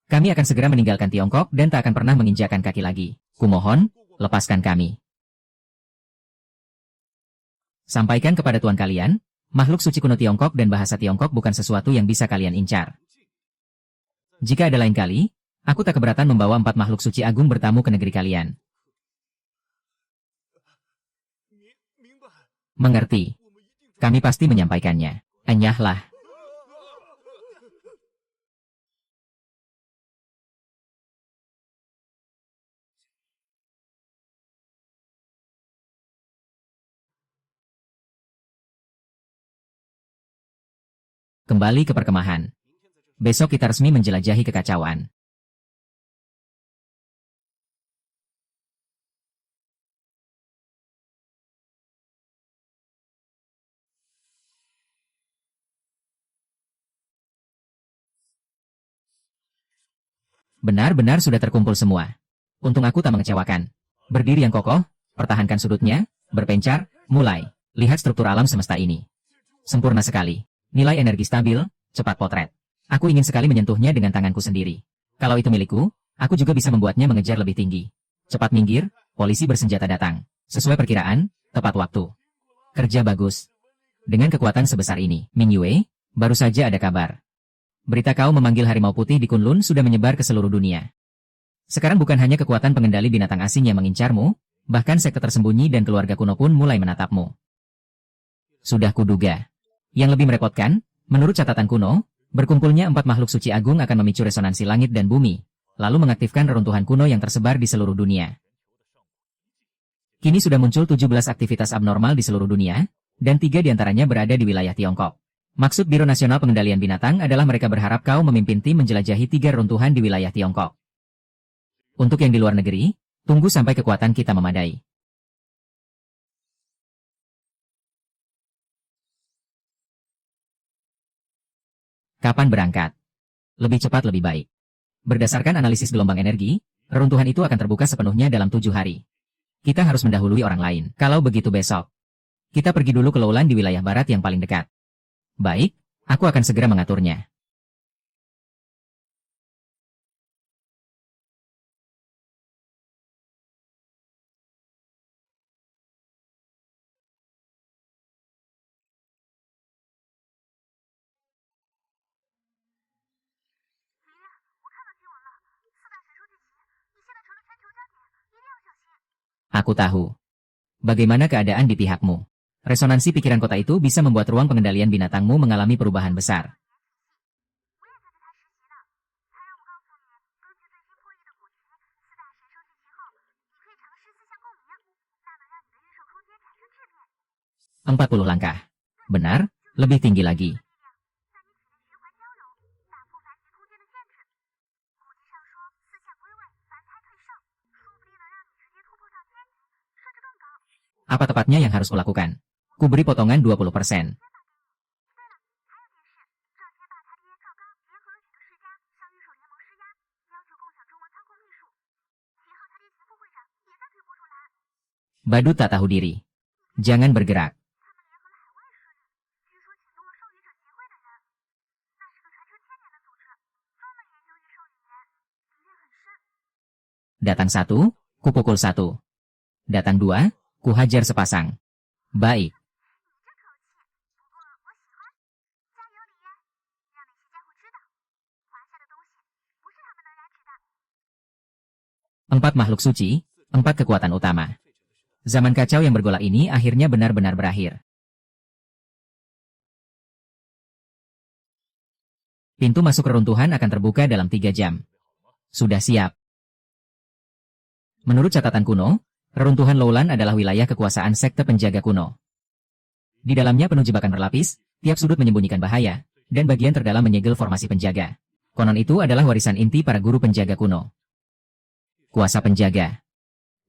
Kami akan segera meninggalkan Tiongkok dan tak akan pernah menginjakkan kaki lagi. Kumohon, lepaskan kami. Sampaikan kepada tuan kalian, makhluk suci kuno Tiongkok dan bahasa Tiongkok bukan sesuatu yang bisa kalian incar. Jika ada lain kali, aku tak keberatan membawa 4 makhluk suci agung bertamu ke negeri kalian. Mengerti. Kami pasti menyampaikannya. Enyahlah. Kembali ke perkemahan. Besok kita resmi menjelajahi kekacauan. Benar-benar sudah terkumpul semua. Untung aku tak mengecewakan. Berdiri yang kokoh, pertahankan sudutnya, berpencar, mulai. Lihat struktur alam semesta ini. Sempurna sekali. Nilai energi stabil, cepat potret. Aku ingin sekali menyentuhnya dengan tanganku sendiri. Kalau itu milikku, aku juga bisa membuatnya mengejar lebih tinggi. Cepat minggir, polisi bersenjata datang. Sesuai perkiraan, tepat waktu. Kerja bagus. Dengan kekuatan sebesar ini, Ming Yue, baru saja ada kabar. Berita kau memanggil harimau putih di Kunlun sudah menyebar ke seluruh dunia. Sekarang bukan hanya kekuatan pengendali binatang asing yang mengincarmu, bahkan sekte tersembunyi dan keluarga kuno pun mulai menatapmu. Sudah kuduga. Yang lebih merepotkan, menurut catatan kuno, berkumpulnya 4 makhluk suci agung akan memicu resonansi langit dan bumi, lalu mengaktifkan reruntuhan kuno yang tersebar di seluruh dunia. Kini sudah muncul 17 aktivitas abnormal di seluruh dunia, dan 3 diantaranya berada di wilayah Tiongkok. Maksud Biro Nasional Pengendalian Binatang adalah mereka berharap kau memimpin tim menjelajahi 3 reruntuhan di wilayah Tiongkok. Untuk yang di luar negeri, tunggu sampai kekuatan kita memadai. Kapan berangkat? Lebih cepat lebih baik. Berdasarkan analisis gelombang energi, reruntuhan itu akan terbuka sepenuhnya dalam 7 hari. Kita harus mendahului orang lain. Kalau begitu besok, kita pergi dulu ke Lowland di wilayah barat yang paling dekat. Baik, aku akan segera mengaturnya. Aku tahu. Bagaimana keadaan di pihakmu? Resonansi pikiran kota itu bisa membuat ruang pengendalian binatangmu mengalami perubahan besar. Empat 40 langkah. Benar, lebih tinggi lagi. Apa tepatnya yang harus kulakukan? Kuberi potongan 20%. Badut tak tahu diri. Jangan bergerak. Datang 1, kupukul 1. Datang 2, kuhajar sepasang. Baik. Empat makhluk suci, 4 kekuatan utama. Zaman kacau yang bergolak ini akhirnya benar-benar berakhir. Pintu masuk reruntuhan akan terbuka dalam 3 jam. Sudah siap. Menurut catatan kuno, reruntuhan Lowland adalah wilayah kekuasaan sekte penjaga kuno. Di dalamnya penuh jebakan berlapis, tiap sudut menyembunyikan bahaya, dan bagian terdalam menyegel formasi penjaga. Konon itu adalah warisan inti para guru penjaga kuno. Kuasa penjaga.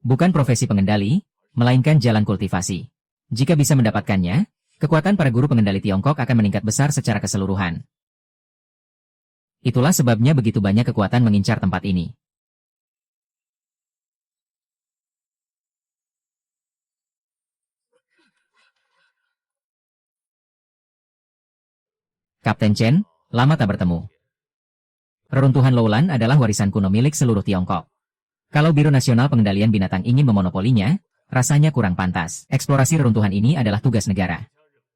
Bukan profesi pengendali, melainkan jalan kultivasi. Jika bisa mendapatkannya, kekuatan para guru pengendali Tiongkok akan meningkat besar secara keseluruhan. Itulah sebabnya begitu banyak kekuatan mengincar tempat ini. Kapten Chen, lama tak bertemu. Reruntuhan Lowland adalah warisan kuno milik seluruh Tiongkok. Kalau Biro Nasional Pengendalian Binatang ingin memonopolinya, rasanya kurang pantas. Eksplorasi reruntuhan ini adalah tugas negara.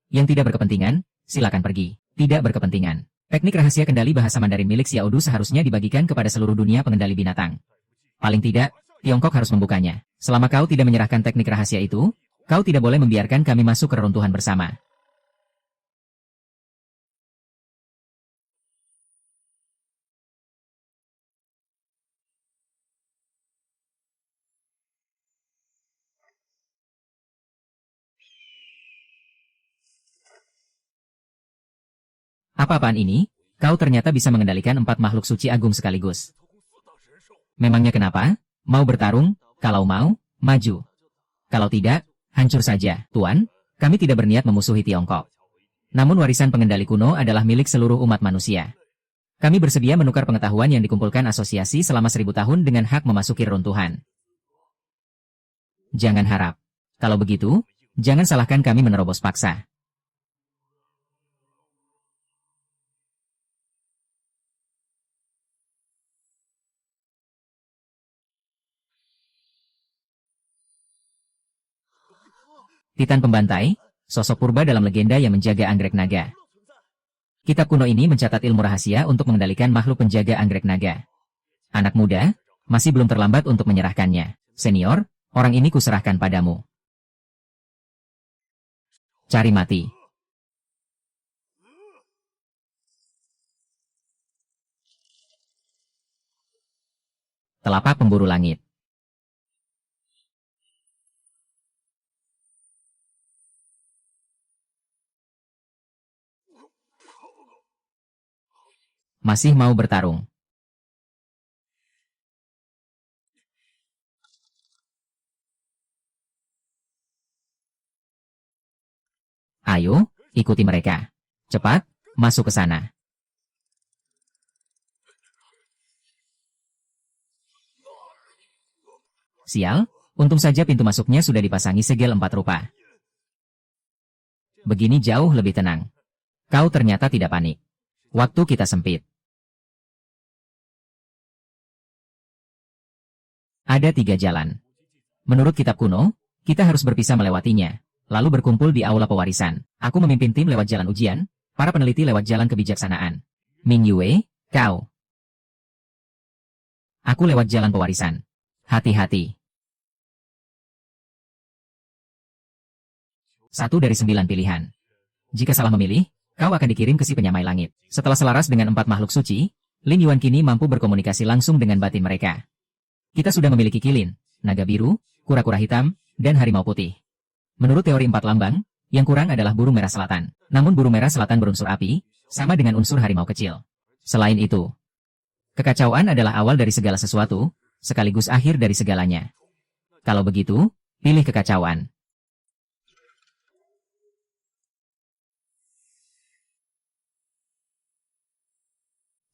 Yang tidak berkepentingan, silakan pergi. Tidak berkepentingan. Teknik rahasia kendali bahasa Mandarin milik Xiaodu seharusnya dibagikan kepada seluruh dunia pengendali binatang. Paling tidak, Tiongkok harus membukanya. Selama kau tidak menyerahkan teknik rahasia itu, kau tidak boleh membiarkan kami masuk ke reruntuhan bersama. Apa-apaan ini? Kau ternyata bisa mengendalikan 4 makhluk suci agung sekaligus. Memangnya kenapa? Mau bertarung? Kalau mau, maju. Kalau tidak, hancur saja. Tuan, kami tidak berniat memusuhi Tiongkok. Namun warisan pengendali kuno adalah milik seluruh umat manusia. Kami bersedia menukar pengetahuan yang dikumpulkan asosiasi selama 1000 tahun dengan hak memasuki reruntuhan. Jangan harap. Kalau begitu, jangan salahkan kami menerobos paksa. Titan Pembantai, sosok purba dalam legenda yang menjaga anggrek naga. Kitab kuno ini mencatat ilmu rahasia untuk mengendalikan makhluk penjaga anggrek naga. Anak muda, masih belum terlambat untuk menyerahkannya. Senior, orang ini kuserahkan padamu. Cari mati. Telapak pemburu langit. Masih mau bertarung? Ayo, ikuti mereka. Cepat, masuk ke sana. Sial, untung saja pintu masuknya sudah dipasangi segel 4 rupa. Begini jauh lebih tenang. Kau ternyata tidak panik. Waktu kita sempit. Ada 3 jalan. Menurut kitab kuno, kita harus berpisah melewatinya, lalu berkumpul di aula pewarisan. Aku memimpin tim lewat jalan ujian, para peneliti lewat jalan kebijaksanaan. Ming Yue, kau. Aku lewat jalan pewarisan. Hati-hati. 1 dari 9 pilihan. Jika salah memilih, kau akan dikirim ke si penyamai langit. Setelah selaras dengan 4 makhluk suci, Lin Yuan kini mampu berkomunikasi langsung dengan batin mereka. Kita sudah memiliki kilin, naga biru, kura-kura hitam, dan harimau putih. Menurut teori 4 lambang, yang kurang adalah burung merah selatan. Namun burung merah selatan berunsur api, sama dengan unsur harimau kecil. Selain itu, kekacauan adalah awal dari segala sesuatu, sekaligus akhir dari segalanya. Kalau begitu, pilih kekacauan.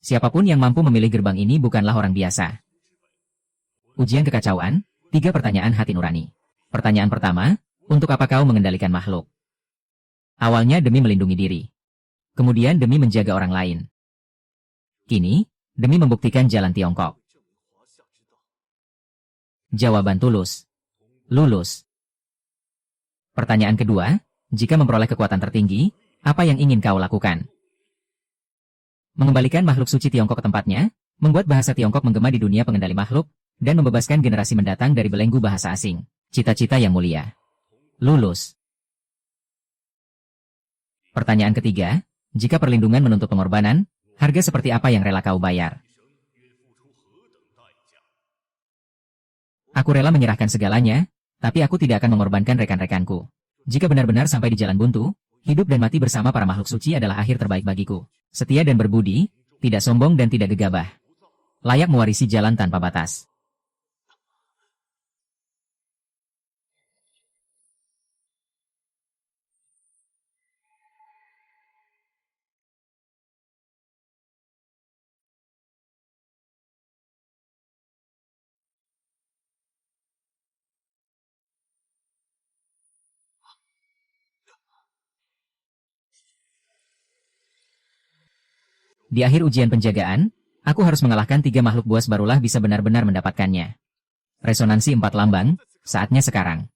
Siapapun yang mampu memilih gerbang ini bukanlah orang biasa. Ujian kekacauan, 3 pertanyaan hati nurani. Pertanyaan pertama, untuk apa kau mengendalikan makhluk? Awalnya demi melindungi diri. Kemudian demi menjaga orang lain. Kini, demi membuktikan jalan Tiongkok. Jawaban tulus. Lulus. Pertanyaan kedua, jika memperoleh kekuatan tertinggi, apa yang ingin kau lakukan? Mengembalikan makhluk suci Tiongkok ke tempatnya, membuat bahasa Tiongkok menggema di dunia pengendali makhluk, dan membebaskan generasi mendatang dari belenggu bahasa asing. Cita-cita yang mulia. Lulus. Pertanyaan ketiga, jika perlindungan menuntut pengorbanan, harga seperti apa yang rela kau bayar? Aku rela menyerahkan segalanya, tapi aku tidak akan mengorbankan rekan-rekanku. Jika benar-benar sampai di jalan buntu, hidup dan mati bersama para makhluk suci adalah akhir terbaik bagiku. Setia dan berbudi, tidak sombong dan tidak gegabah. Layak mewarisi jalan tanpa batas. Di akhir ujian penjagaan, aku harus mengalahkan 3 makhluk buas barulah bisa benar-benar mendapatkannya. Resonansi 4 lambang, saatnya sekarang.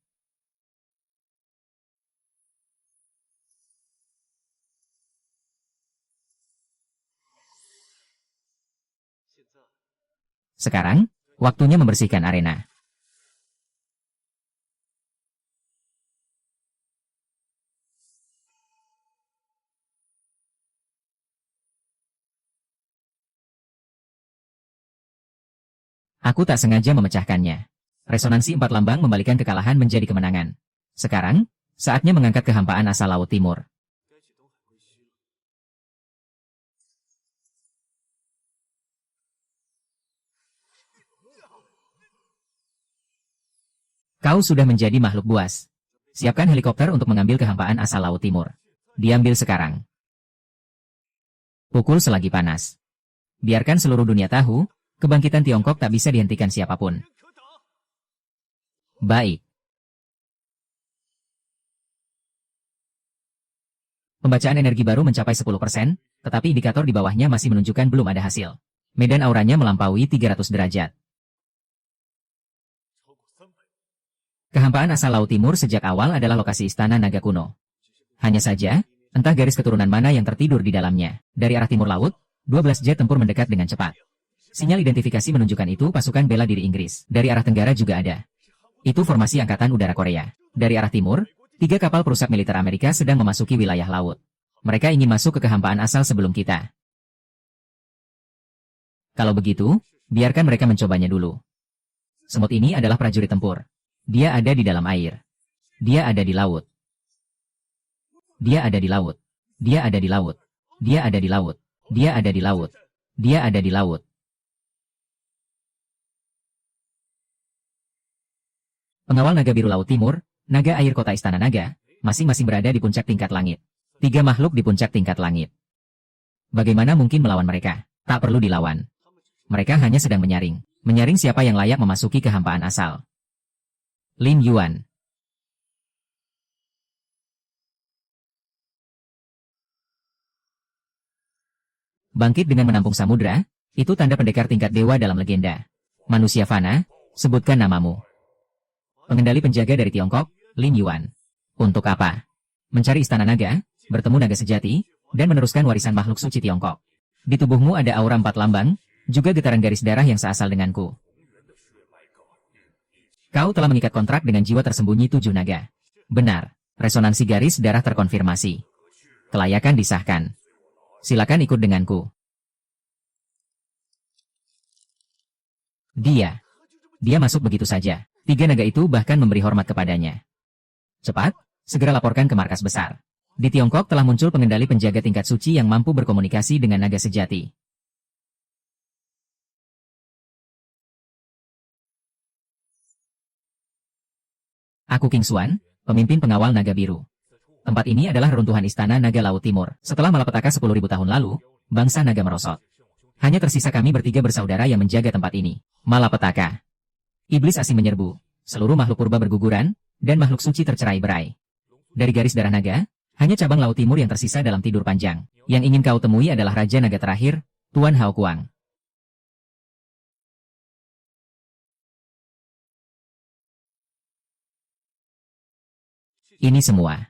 Sekarang, waktunya membersihkan arena. Aku tak sengaja memecahkannya. Resonansi 4 lambang membalikan kekalahan menjadi kemenangan. Sekarang, saatnya mengangkat kehampaan asal Laut Timur. Kau sudah menjadi makhluk buas. Siapkan helikopter untuk mengambil kehampaan asal Laut Timur. Diambil sekarang. Pukul selagi panas. Biarkan seluruh dunia tahu, kebangkitan Tiongkok tak bisa dihentikan siapapun. Baik. Pembacaan energi baru mencapai 10%, tetapi indikator di bawahnya masih menunjukkan belum ada hasil. Medan auranya melampaui 300 derajat. Kehampaan asal Laut Timur sejak awal adalah lokasi istana naga kuno. Hanya saja, entah garis keturunan mana yang tertidur di dalamnya. Dari arah timur laut, 12 jet tempur mendekat dengan cepat. Sinyal identifikasi menunjukkan itu pasukan bela diri Inggris. Dari arah tenggara juga ada. Itu formasi Angkatan Udara Korea. Dari arah timur, 3 kapal perusak militer Amerika sedang memasuki wilayah laut. Mereka ingin masuk ke kehampaan asal sebelum kita. Kalau begitu, biarkan mereka mencobanya dulu. Semut ini adalah prajurit tempur. Dia ada di dalam air. Dia ada di laut. Dia ada di laut. Dia ada di laut. Dia ada di laut. Dia ada di laut. Dia ada di laut. Pengawal naga biru Laut Timur, naga air kota Istana Naga, masing-masing berada di puncak tingkat langit. 3 makhluk di puncak tingkat langit. Bagaimana mungkin melawan mereka? Tak perlu dilawan. Mereka hanya sedang menyaring. Menyaring siapa yang layak memasuki kehampaan asal. Lin Yuan. Bangkit dengan menampung samudra, itu tanda pendekar tingkat dewa dalam legenda. Manusia fana, sebutkan namamu. Pengendali penjaga dari Tiongkok, Lin Yuan. Untuk apa? Mencari istana naga, bertemu naga sejati, dan meneruskan warisan makhluk suci Tiongkok. Di tubuhmu ada aura 4 lambang, juga getaran garis darah yang seasal denganku. Kau telah mengikat kontrak dengan jiwa tersembunyi 7 naga. Benar, resonansi garis darah terkonfirmasi. Kelayakan disahkan. Silakan ikut denganku. Dia masuk begitu saja. 3 naga itu bahkan memberi hormat kepadanya. Cepat, segera laporkan ke markas besar. Di Tiongkok telah muncul pengendali penjaga tingkat suci yang mampu berkomunikasi dengan naga sejati. Aku King Xuan, pemimpin pengawal naga biru. Tempat ini adalah runtuhan istana naga Laut Timur. Setelah malapetaka 10.000 tahun lalu, bangsa naga merosot. Hanya tersisa kami bertiga bersaudara yang menjaga tempat ini. Malapetaka. Iblis asing menyerbu. Seluruh makhluk purba berguguran, dan makhluk suci tercerai-berai. Dari garis darah naga, hanya cabang laut timur yang tersisa dalam tidur panjang. Yang ingin kau temui adalah Raja Naga terakhir, Tuan Hao Kuang. Ini semua.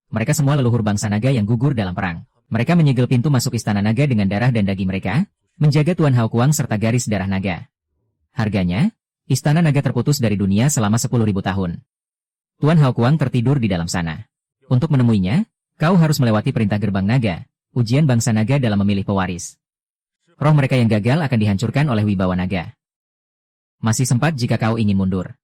Mereka semua leluhur bangsa naga yang gugur dalam perang. Mereka menyegel pintu masuk istana naga dengan darah dan daging mereka, menjaga Tuan Hao Kuang serta garis darah naga. Harganya, istana naga terputus dari dunia selama 10.000 tahun. Tuan Hao Kuang tertidur di dalam sana. Untuk menemuinya, kau harus melewati perintah gerbang naga, ujian bangsa naga dalam memilih pewaris. Roh mereka yang gagal akan dihancurkan oleh wibawa naga. Masih sempat jika kau ingin mundur.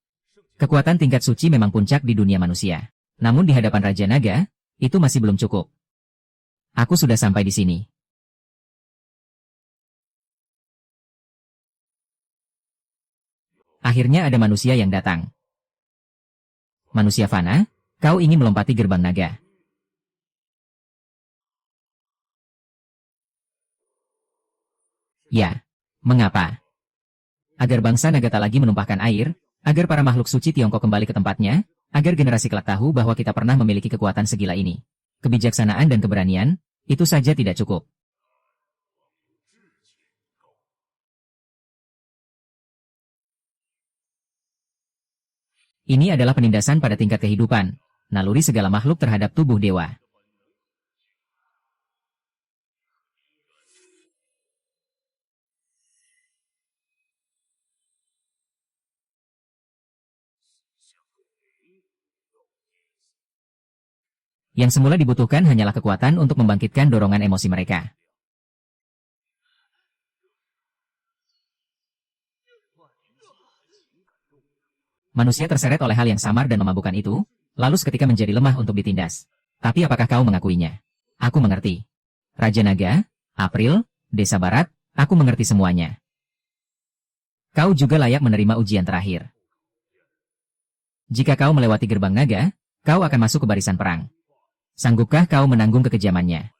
Kekuatan tingkat suci memang puncak di dunia manusia. Namun di hadapan Raja Naga, itu masih belum cukup. Aku sudah sampai di sini. Akhirnya ada manusia yang datang. Manusia fana, kau ingin melompati gerbang naga. Ya, mengapa? Agar bangsa naga tak lagi menumpahkan air, agar para makhluk suci Tiongkok kembali ke tempatnya, agar generasi kelak tahu bahwa kita pernah memiliki kekuatan segila ini. Kebijaksanaan dan keberanian, itu saja tidak cukup. Ini adalah penindasan pada tingkat kehidupan, naluri segala makhluk terhadap tubuh dewa. Yang semula dibutuhkan hanyalah kekuatan untuk membangkitkan dorongan emosi mereka. Manusia terseret oleh hal yang samar dan memabukkan itu, lalu seketika menjadi lemah untuk ditindas. Tapi apakah kau mengakuinya? Aku mengerti. Raja Naga, April, Desa Barat, aku mengerti semuanya. Kau juga layak menerima ujian terakhir. Jika kau melewati gerbang naga, kau akan masuk ke barisan perang. Sanggupkah kau menanggung kekejamannya?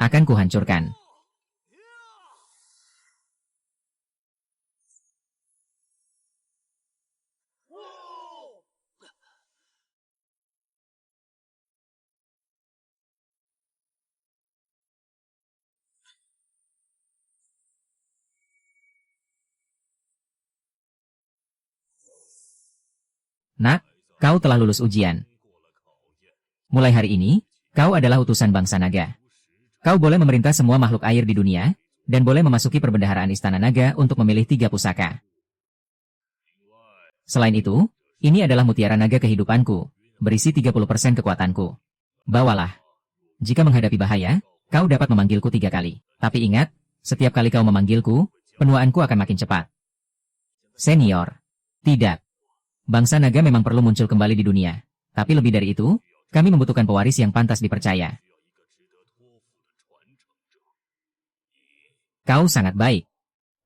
Akan kuhancurkan. Nak, kau telah lulus ujian. Mulai hari ini, kau adalah utusan bangsa naga. Kau boleh memerintah semua makhluk air di dunia, dan boleh memasuki perbendaharaan istana naga untuk memilih 3 pusaka. Selain itu, ini adalah mutiara naga kehidupanku, berisi 30% kekuatanku. Bawalah. Jika menghadapi bahaya, kau dapat memanggilku 3 kali. Tapi ingat, setiap kali kau memanggilku, penuaanku akan makin cepat. Senior. Tidak. Bangsa naga memang perlu muncul kembali di dunia. Tapi lebih dari itu, kami membutuhkan pewaris yang pantas dipercaya. Kau sangat baik.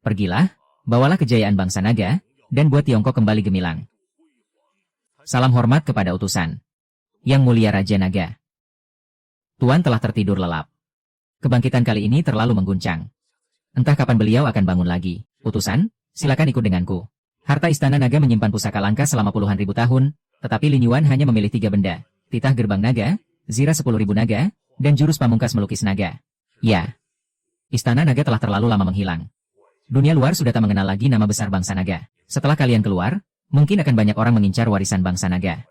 Pergilah, bawalah kejayaan bangsa naga, dan buat Tiongkok kembali gemilang. Salam hormat kepada utusan. Yang mulia Raja Naga. Tuan telah tertidur lelap. Kebangkitan kali ini terlalu mengguncang. Entah kapan beliau akan bangun lagi. Utusan, silakan ikut denganku. Harta istana naga menyimpan pusaka langka selama puluhan ribu tahun, tetapi Lin Yuan hanya memilih 3 benda. Titah gerbang naga, zirah 10.000 naga, dan jurus pamungkas melukis naga. Ya. Istana naga telah terlalu lama menghilang. Dunia luar sudah tak mengenal lagi nama besar bangsa naga. Setelah kalian keluar, mungkin akan banyak orang mengincar warisan bangsa naga.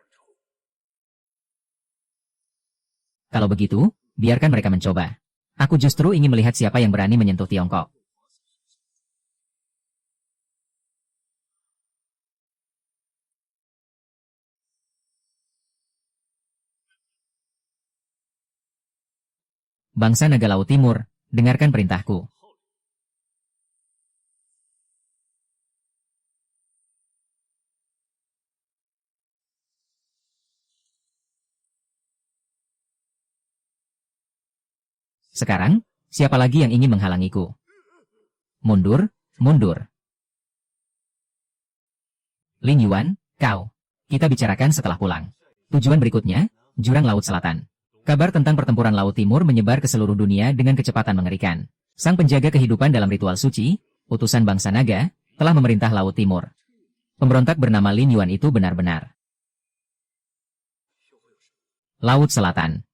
Kalau begitu, biarkan mereka mencoba. Aku justru ingin melihat siapa yang berani menyentuh Tiongkok. Bangsa naga Laut Timur, dengarkan perintahku. Sekarang, siapa lagi yang ingin menghalangiku? Mundur, mundur. Lin Yuan, kau. Kita bicarakan setelah pulang. Tujuan berikutnya, Jurang Laut Selatan. Kabar tentang pertempuran Laut Timur menyebar ke seluruh dunia dengan kecepatan mengerikan. Sang penjaga kehidupan dalam ritual suci, utusan bangsa naga, telah memerintah Laut Timur. Pemberontak bernama Lin Yuan itu benar-benar. Laut Selatan.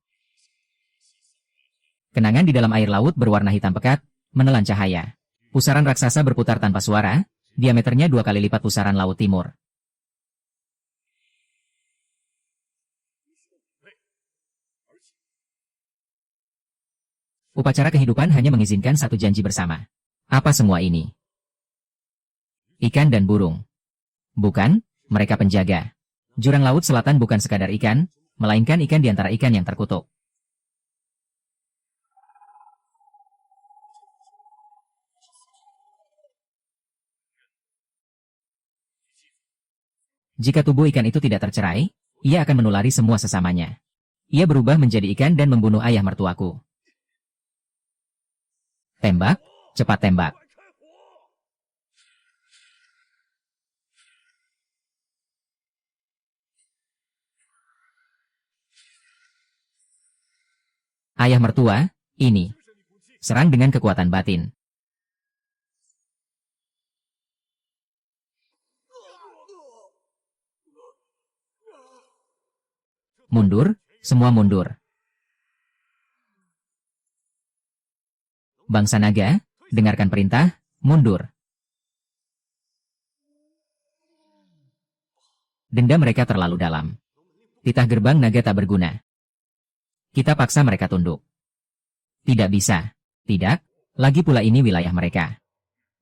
Kenangan di dalam air laut berwarna hitam pekat, menelan cahaya. Pusaran raksasa berputar tanpa suara, diameternya 2 kali lipat pusaran Laut Timur. Upacara kehidupan hanya mengizinkan satu janji bersama. Apa semua ini? Ikan dan burung. Bukan, mereka penjaga. Jurang Laut Selatan bukan sekadar ikan, melainkan ikan di antara ikan yang terkutuk. Jika tubuh ikan itu tidak tercerai, ia akan menulari semua sesamanya. Ia berubah menjadi ikan dan membunuh ayah mertuaku. Tembak, cepat tembak. Ayah mertua, ini. Serang dengan kekuatan batin. Mundur, semua mundur. Bangsa naga, dengarkan perintah, mundur. Denda mereka terlalu dalam. Titah gerbang naga tak berguna. Kita paksa mereka tunduk. Tidak bisa. Tidak, lagi pula ini wilayah mereka.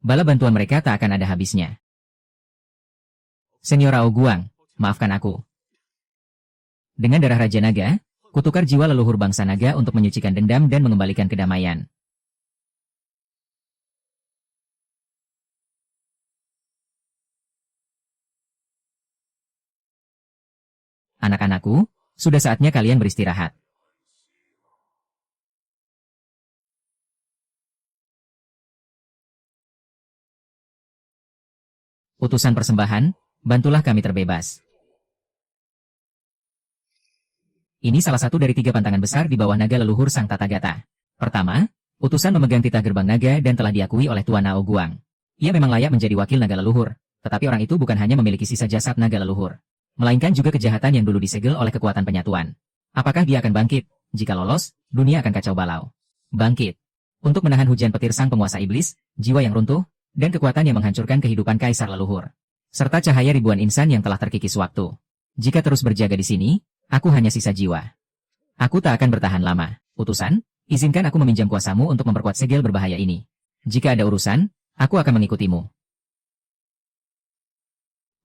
Bala bantuan mereka tak akan ada habisnya. Senior Rao Guang, maafkan aku. Dengan darah Raja Naga, kutukar jiwa leluhur bangsa naga untuk menyucikan dendam dan mengembalikan kedamaian. Anak-anakku, sudah saatnya kalian beristirahat. Utusan persembahan, bantulah kami terbebas. Ini salah satu dari 3 pantangan besar di bawah naga leluhur Sang Tathagata. Pertama, utusan memegang titah gerbang naga dan telah diakui oleh Tuan Nao Guang. Ia memang layak menjadi wakil naga leluhur, tetapi orang itu bukan hanya memiliki sisa jasad naga leluhur, melainkan juga kejahatan yang dulu disegel oleh kekuatan penyatuan. Apakah dia akan bangkit? Jika lolos, dunia akan kacau balau. Bangkit. Untuk menahan hujan petir sang penguasa iblis, jiwa yang runtuh, dan kekuatan yang menghancurkan kehidupan kaisar leluhur. Serta cahaya ribuan insan yang telah terkikis waktu. Jika terus berjaga di sini, aku hanya sisa jiwa. Aku tak akan bertahan lama. Utusan, izinkan aku meminjam kuasamu untuk memperkuat segel berbahaya ini. Jika ada urusan, aku akan mengikutimu.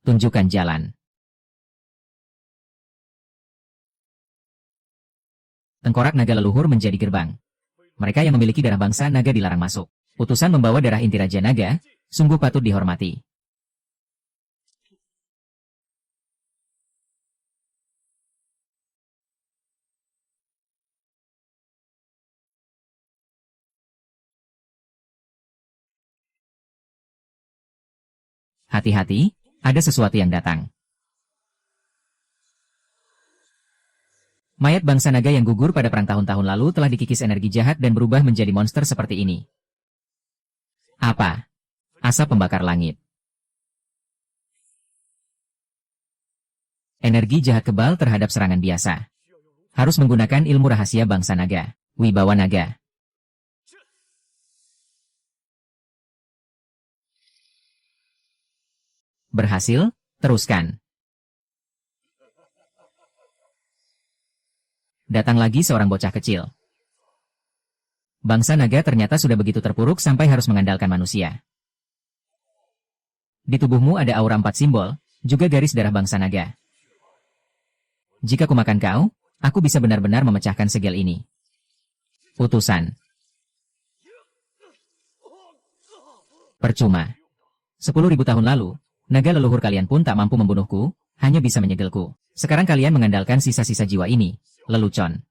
Tunjukkan jalan. Tengkorak naga leluhur menjadi gerbang. Mereka yang memiliki darah bangsa naga dilarang masuk. Utusan membawa darah inti Raja Naga, sungguh patut dihormati. Hati-hati, ada sesuatu yang datang. Mayat bangsa naga yang gugur pada perang tahun-tahun lalu telah dikikis energi jahat dan berubah menjadi monster seperti ini. Apa? Asap pembakar langit. Energi jahat kebal terhadap serangan biasa. Harus menggunakan ilmu rahasia bangsa naga, wibawa naga. Berhasil, teruskan. Datang lagi seorang bocah kecil. Bangsa naga ternyata sudah begitu terpuruk sampai harus mengandalkan manusia. Di tubuhmu ada aura 4 simbol, juga garis darah bangsa naga. Jika kumakan kau, aku bisa benar-benar memecahkan segel ini. Utusan. Percuma. 10.000 tahun lalu, naga leluhur kalian pun tak mampu membunuhku, hanya bisa menyegelku. Sekarang kalian mengandalkan sisa-sisa jiwa ini, lelucon.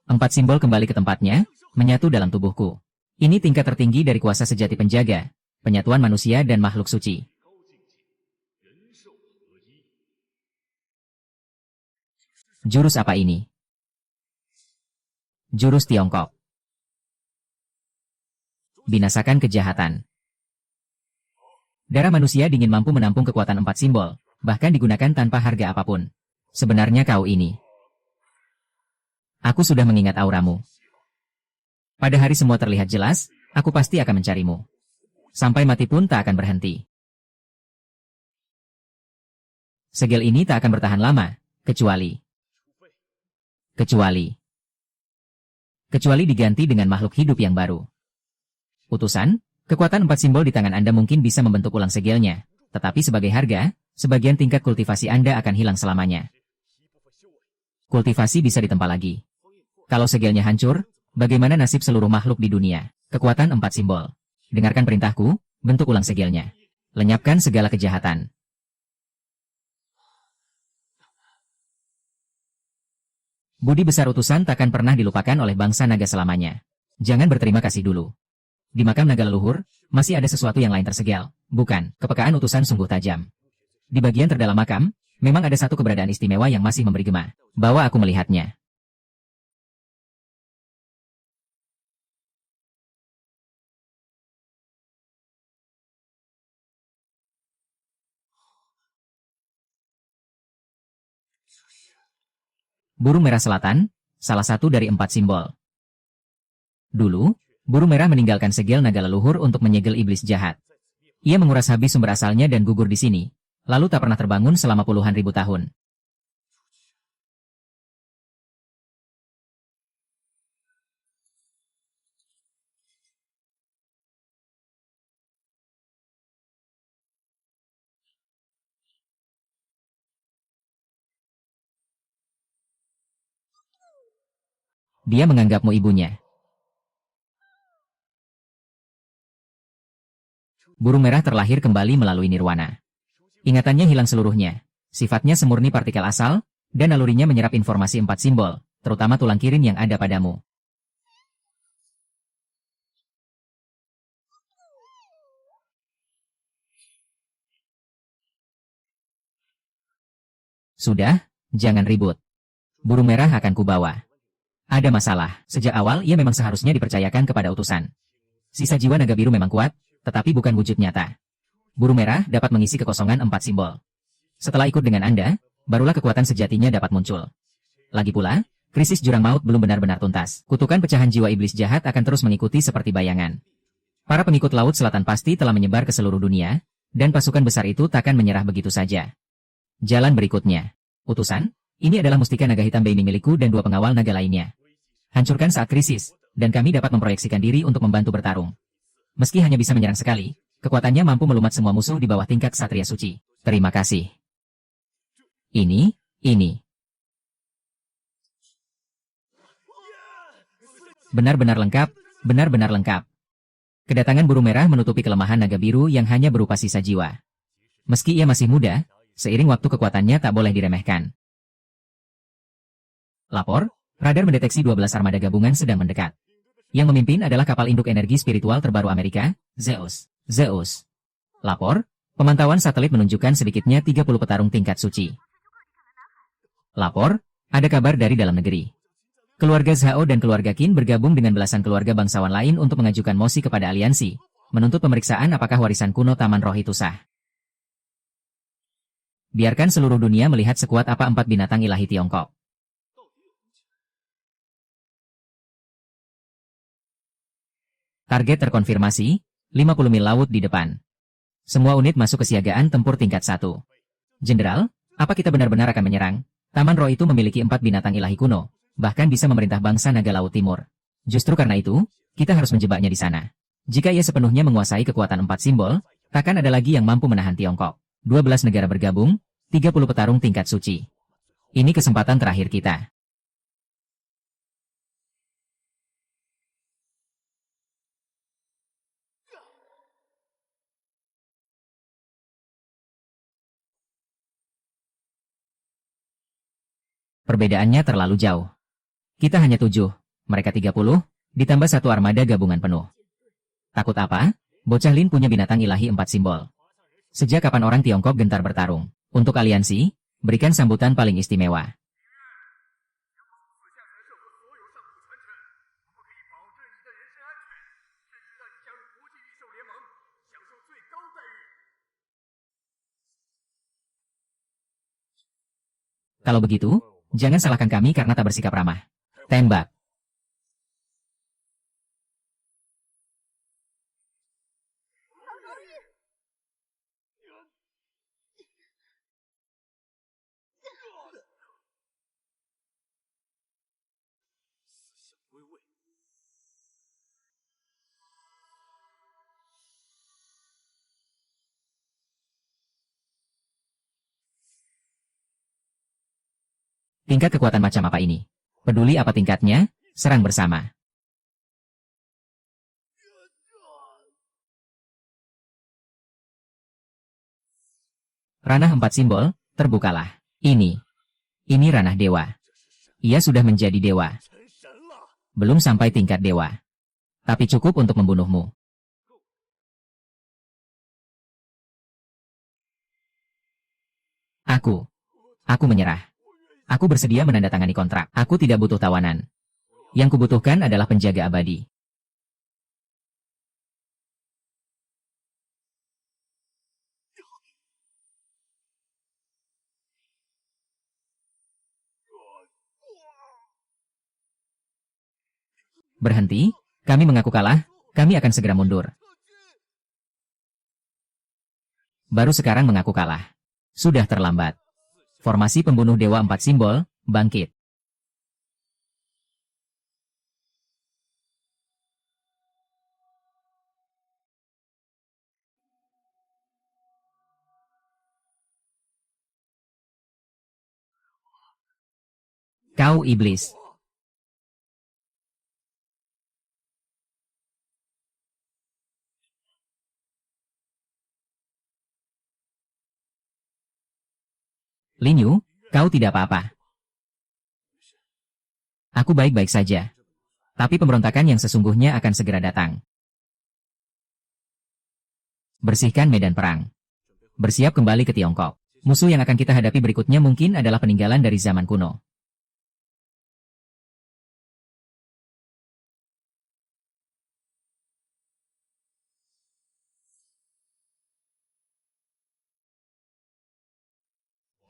4 simbol kembali ke tempatnya, menyatu dalam tubuhku. Ini tingkat tertinggi dari kuasa sejati penjaga, penyatuan manusia dan makhluk suci. Jurus apa ini? Jurus Tiongkok. Binasakan kejahatan. Darah manusia dingin mampu menampung kekuatan 4 simbol, bahkan digunakan tanpa harga apapun. Sebenarnya kau ini. Aku sudah mengingat auramu. Pada hari semua terlihat jelas, aku pasti akan mencarimu. Sampai mati pun tak akan berhenti. Segel ini tak akan bertahan lama, kecuali diganti dengan makhluk hidup yang baru. Utusan, kekuatan 4 simbol di tangan Anda mungkin bisa membentuk ulang segelnya, tetapi sebagai harga, sebagian tingkat kultivasi Anda akan hilang selamanya. Kultivasi bisa ditempa lagi. Kalau segelnya hancur, bagaimana nasib seluruh makhluk di dunia? Kekuatan 4 simbol. Dengarkan perintahku, bentuk ulang segelnya. Lenyapkan segala kejahatan. Budi besar utusan takkan pernah dilupakan oleh bangsa naga selamanya. Jangan berterima kasih dulu. Di makam naga leluhur, masih ada sesuatu yang lain tersegel. Bukan, kepekaan utusan sungguh tajam. Di bagian terdalam makam, memang ada satu keberadaan istimewa yang masih memberi gema. Bawa aku melihatnya. Burung merah selatan, salah satu dari 4 simbol. Dulu, burung merah meninggalkan segel naga leluhur untuk menyegel iblis jahat. Ia menguras habis sumber asalnya dan gugur di sini, lalu tak pernah terbangun selama puluhan ribu tahun. Dia menganggapmu ibunya. Burung merah terlahir kembali melalui nirwana. Ingatannya hilang seluruhnya. Sifatnya semurni partikel asal, dan nalurinya menyerap informasi 4 simbol, terutama tulang kirin yang ada padamu. Sudah, jangan ribut. Burung merah akan kubawa. Ada masalah. Sejak awal ia memang seharusnya dipercayakan kepada utusan. Sisa jiwa naga biru memang kuat, tetapi bukan wujud nyata. Burung merah dapat mengisi kekosongan 4 simbol. Setelah ikut dengan Anda, barulah kekuatan sejatinya dapat muncul. Lagi pula, krisis jurang maut belum benar-benar tuntas. Kutukan pecahan jiwa iblis jahat akan terus mengikuti seperti bayangan. Para pengikut Laut Selatan pasti telah menyebar ke seluruh dunia, dan pasukan besar itu takkan menyerah begitu saja. Jalan berikutnya. Utusan, ini adalah mustika naga hitam Beiming milikku dan 2 pengawal naga lainnya. Hancurkan saat krisis, dan kami dapat memproyeksikan diri untuk membantu bertarung. Meski hanya bisa menyerang sekali, kekuatannya mampu melumat semua musuh di bawah tingkat Ksatria Suci. Terima kasih. Ini. Benar-benar lengkap, benar-benar lengkap. Kedatangan burung merah menutupi kelemahan naga biru yang hanya berupa sisa jiwa. Meski ia masih muda, seiring waktu kekuatannya tak boleh diremehkan. Lapor, radar mendeteksi 12 armada gabungan sedang mendekat. Yang memimpin adalah kapal induk energi spiritual terbaru Amerika, Zeus. Lapor, pemantauan satelit menunjukkan sedikitnya 30 petarung tingkat suci. Lapor, ada kabar dari dalam negeri. Keluarga Zhao dan keluarga Qin bergabung dengan belasan keluarga bangsawan lain untuk mengajukan mosi kepada aliansi, menuntut pemeriksaan apakah warisan kuno Taman Roh itu sah. Biarkan seluruh dunia melihat sekuat apa 4 binatang ilahi Tiongkok. Target terkonfirmasi, 50 mil laut di depan. Semua unit masuk kesiagaan tempur tingkat 1. Jenderal, apa kita benar-benar akan menyerang? Taman Roh itu memiliki 4 binatang ilahi kuno, bahkan bisa memerintah bangsa naga Laut Timur. Justru karena itu, kita harus menjebaknya di sana. Jika ia sepenuhnya menguasai kekuatan 4 simbol, takkan ada lagi yang mampu menahan Tiongkok. 12 negara bergabung, 30 petarung tingkat suci. Ini kesempatan terakhir kita. Perbedaannya terlalu jauh. Kita hanya 7, mereka 30, ditambah satu armada gabungan penuh. Takut apa? Bocah Lin punya binatang ilahi 4 simbol. Sejak kapan orang Tiongkok gentar bertarung? Untuk aliansi, berikan sambutan paling istimewa. Kalau begitu, jangan salahkan kami karena tak bersikap ramah. Tembak. Tingkat kekuatan macam apa ini? Peduli apa tingkatnya? Serang bersama. Ranah 4 simbol, terbukalah. Ini ranah dewa. Ia sudah menjadi dewa. Belum sampai tingkat dewa. Tapi cukup untuk membunuhmu. Aku menyerah. Aku bersedia menandatangani kontrak. Aku tidak butuh tawanan. Yang kubutuhkan adalah penjaga abadi. Berhenti, kami mengaku kalah, kami akan segera mundur. Baru sekarang mengaku kalah. Sudah terlambat. Formasi pembunuh dewa 4 simbol, bangkit. Kau iblis. Lin Yu, kau tidak apa-apa. Aku baik-baik saja. Tapi pemberontakan yang sesungguhnya akan segera datang. Bersihkan medan perang. Bersiap kembali ke Tiongkok. Musuh yang akan kita hadapi berikutnya mungkin adalah peninggalan dari zaman kuno.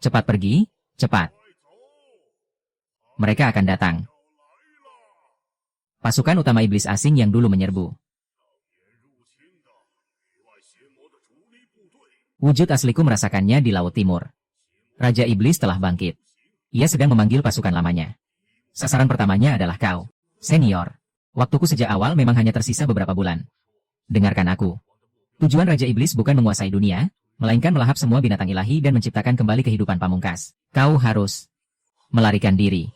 Cepat pergi, cepat. Mereka akan datang. Pasukan utama iblis asing yang dulu menyerbu. Wujud asliku merasakannya di Laut Timur. Raja Iblis telah bangkit. Ia sedang memanggil pasukan lamanya. Sasaran pertamanya adalah kau, senior. Waktuku sejak awal memang hanya tersisa beberapa bulan. Dengarkan aku. Tujuan Raja Iblis bukan menguasai dunia, melainkan melahap semua binatang ilahi dan menciptakan kembali kehidupan pamungkas. Kau harus melarikan diri.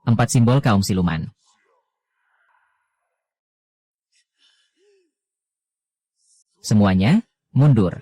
4 simbol kaum siluman. Semuanya, mundur.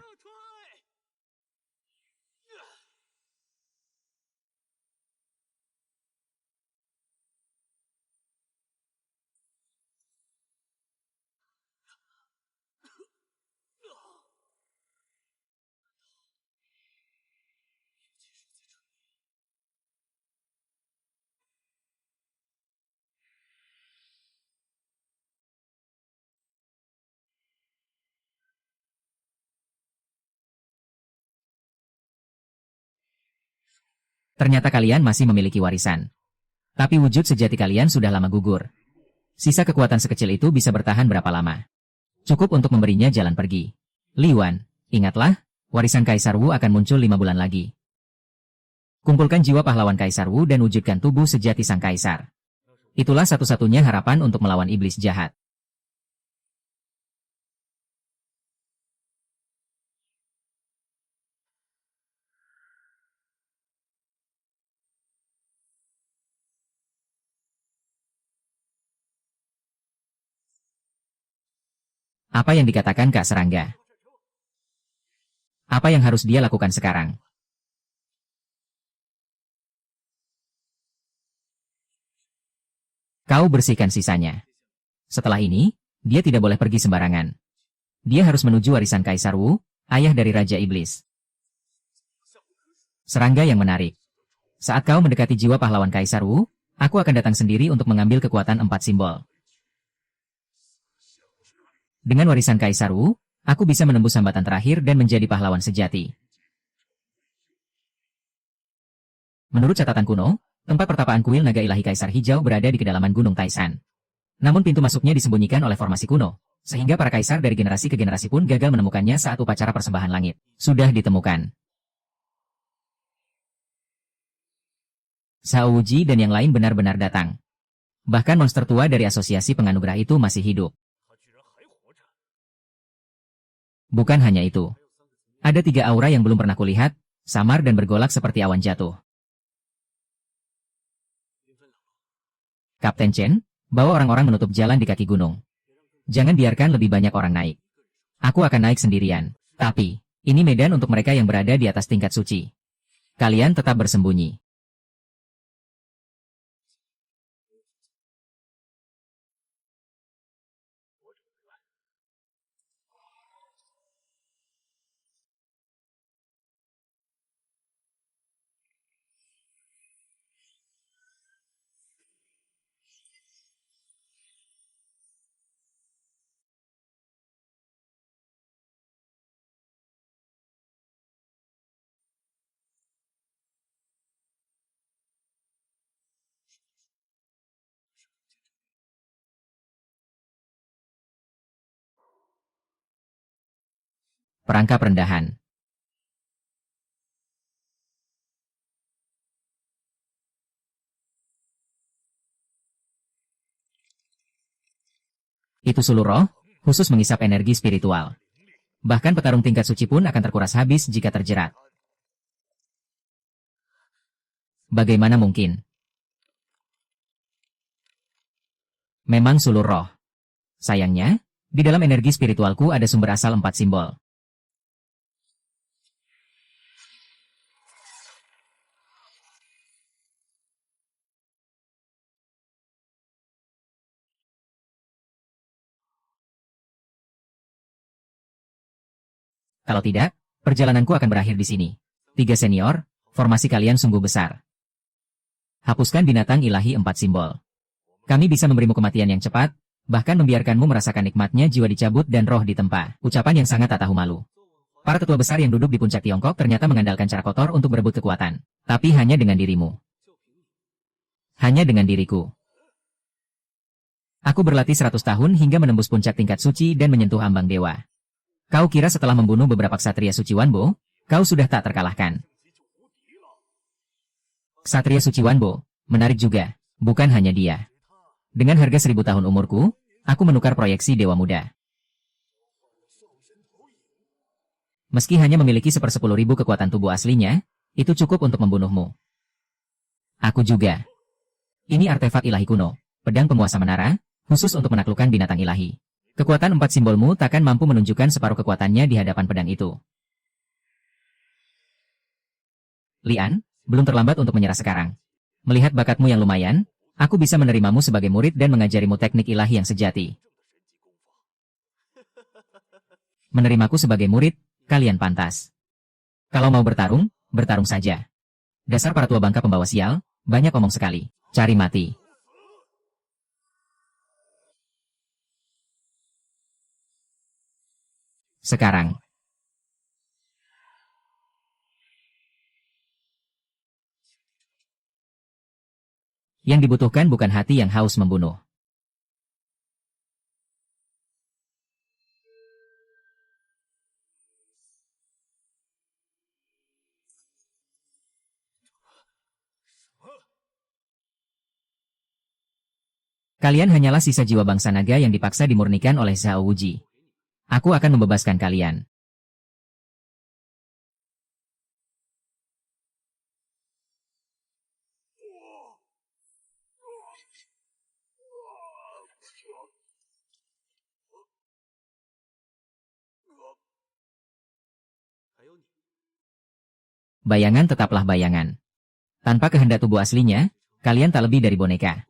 Ternyata kalian masih memiliki warisan. Tapi wujud sejati kalian sudah lama gugur. Sisa kekuatan sekecil itu bisa bertahan berapa lama? Cukup untuk memberinya jalan pergi. Li Yuan, ingatlah, warisan Kaisar Wu akan muncul 5 bulan lagi. Kumpulkan jiwa pahlawan Kaisar Wu dan wujudkan tubuh sejati sang kaisar. Itulah satu-satunya harapan untuk melawan iblis jahat. Apa yang dikatakan Kak Serangga? Apa yang harus dia lakukan sekarang? Kau bersihkan sisanya. Setelah ini, dia tidak boleh pergi sembarangan. Dia harus menuju warisan Kaisar Wu, ayah dari Raja Iblis. Serangga yang menarik. Saat kau mendekati jiwa pahlawan Kaisar Wu, aku akan datang sendiri untuk mengambil kekuatan 4 simbol. Dengan warisan Kaisar Wu, aku bisa menembus hambatan terakhir dan menjadi pahlawan sejati. Menurut catatan kuno, tempat pertapaan kuil naga ilahi Kaisar Hijau berada di kedalaman Gunung Taisan. Namun pintu masuknya disembunyikan oleh formasi kuno, sehingga para kaisar dari generasi ke generasi pun gagal menemukannya saat upacara persembahan langit. Sudah ditemukan. Zhao Wuji dan yang lain benar-benar datang. Bahkan monster tua dari asosiasi penganugerah itu masih hidup. Bukan hanya itu. Ada 3 aura yang belum pernah kulihat, samar dan bergolak seperti awan jatuh. Kapten Chen, bawa orang-orang menutup jalan di kaki gunung. Jangan biarkan lebih banyak orang naik. Aku akan naik sendirian. Tapi, ini medan untuk mereka yang berada di atas tingkat suci. Kalian tetap bersembunyi. Perangkap rendahan. Itu sulur roh, khusus mengisap energi spiritual. Bahkan petarung tingkat suci pun akan terkuras habis jika terjerat. Bagaimana mungkin? Memang sulur roh. Sayangnya, di dalam energi spiritualku ada sumber asal 4 simbol. Kalau tidak, perjalananku akan berakhir di sini. 3 senior, formasi kalian sungguh besar. Hapuskan binatang ilahi 4 simbol. Kami bisa memberimu kematian yang cepat, bahkan membiarkanmu merasakan nikmatnya jiwa dicabut dan roh ditempa. Ucapan yang sangat tak tahu malu. Para tetua besar yang duduk di puncak Tiongkok ternyata mengandalkan cara kotor untuk berebut kekuatan. Tapi hanya dengan dirimu. Hanya dengan diriku. Aku berlatih 100 tahun hingga menembus puncak tingkat suci dan menyentuh ambang dewa. Kau kira setelah membunuh beberapa ksatria suci Wanbo, kau sudah tak terkalahkan? Ksatria suci Wanbo, menarik juga, bukan hanya dia. Dengan harga 1000 tahun umurku, aku menukar proyeksi Dewa Muda. Meski hanya memiliki 1/10.000 kekuatan tubuh aslinya, itu cukup untuk membunuhmu. Aku juga. Ini artefak ilahi kuno, pedang penguasa menara, khusus untuk menaklukkan binatang ilahi. Kekuatan 4 simbolmu takkan mampu menunjukkan separuh kekuatannya di hadapan pedang itu. Lian, belum terlambat untuk menyerah sekarang. Melihat bakatmu yang lumayan, aku bisa menerimamu sebagai murid dan mengajarimu teknik ilahi yang sejati. Menerimaku sebagai murid, kalian pantas. Kalau mau bertarung, bertarung saja. Dasar para tua bangka pembawa sial, banyak omong sekali. Cari mati. Sekarang. Yang dibutuhkan bukan hati yang haus membunuh. Kalian hanyalah sisa jiwa bangsa naga yang dipaksa dimurnikan oleh Zhao Wuji. Aku akan membebaskan kalian. Bayangan tetaplah bayangan. Tanpa kehendak tubuh aslinya, kalian tak lebih dari boneka.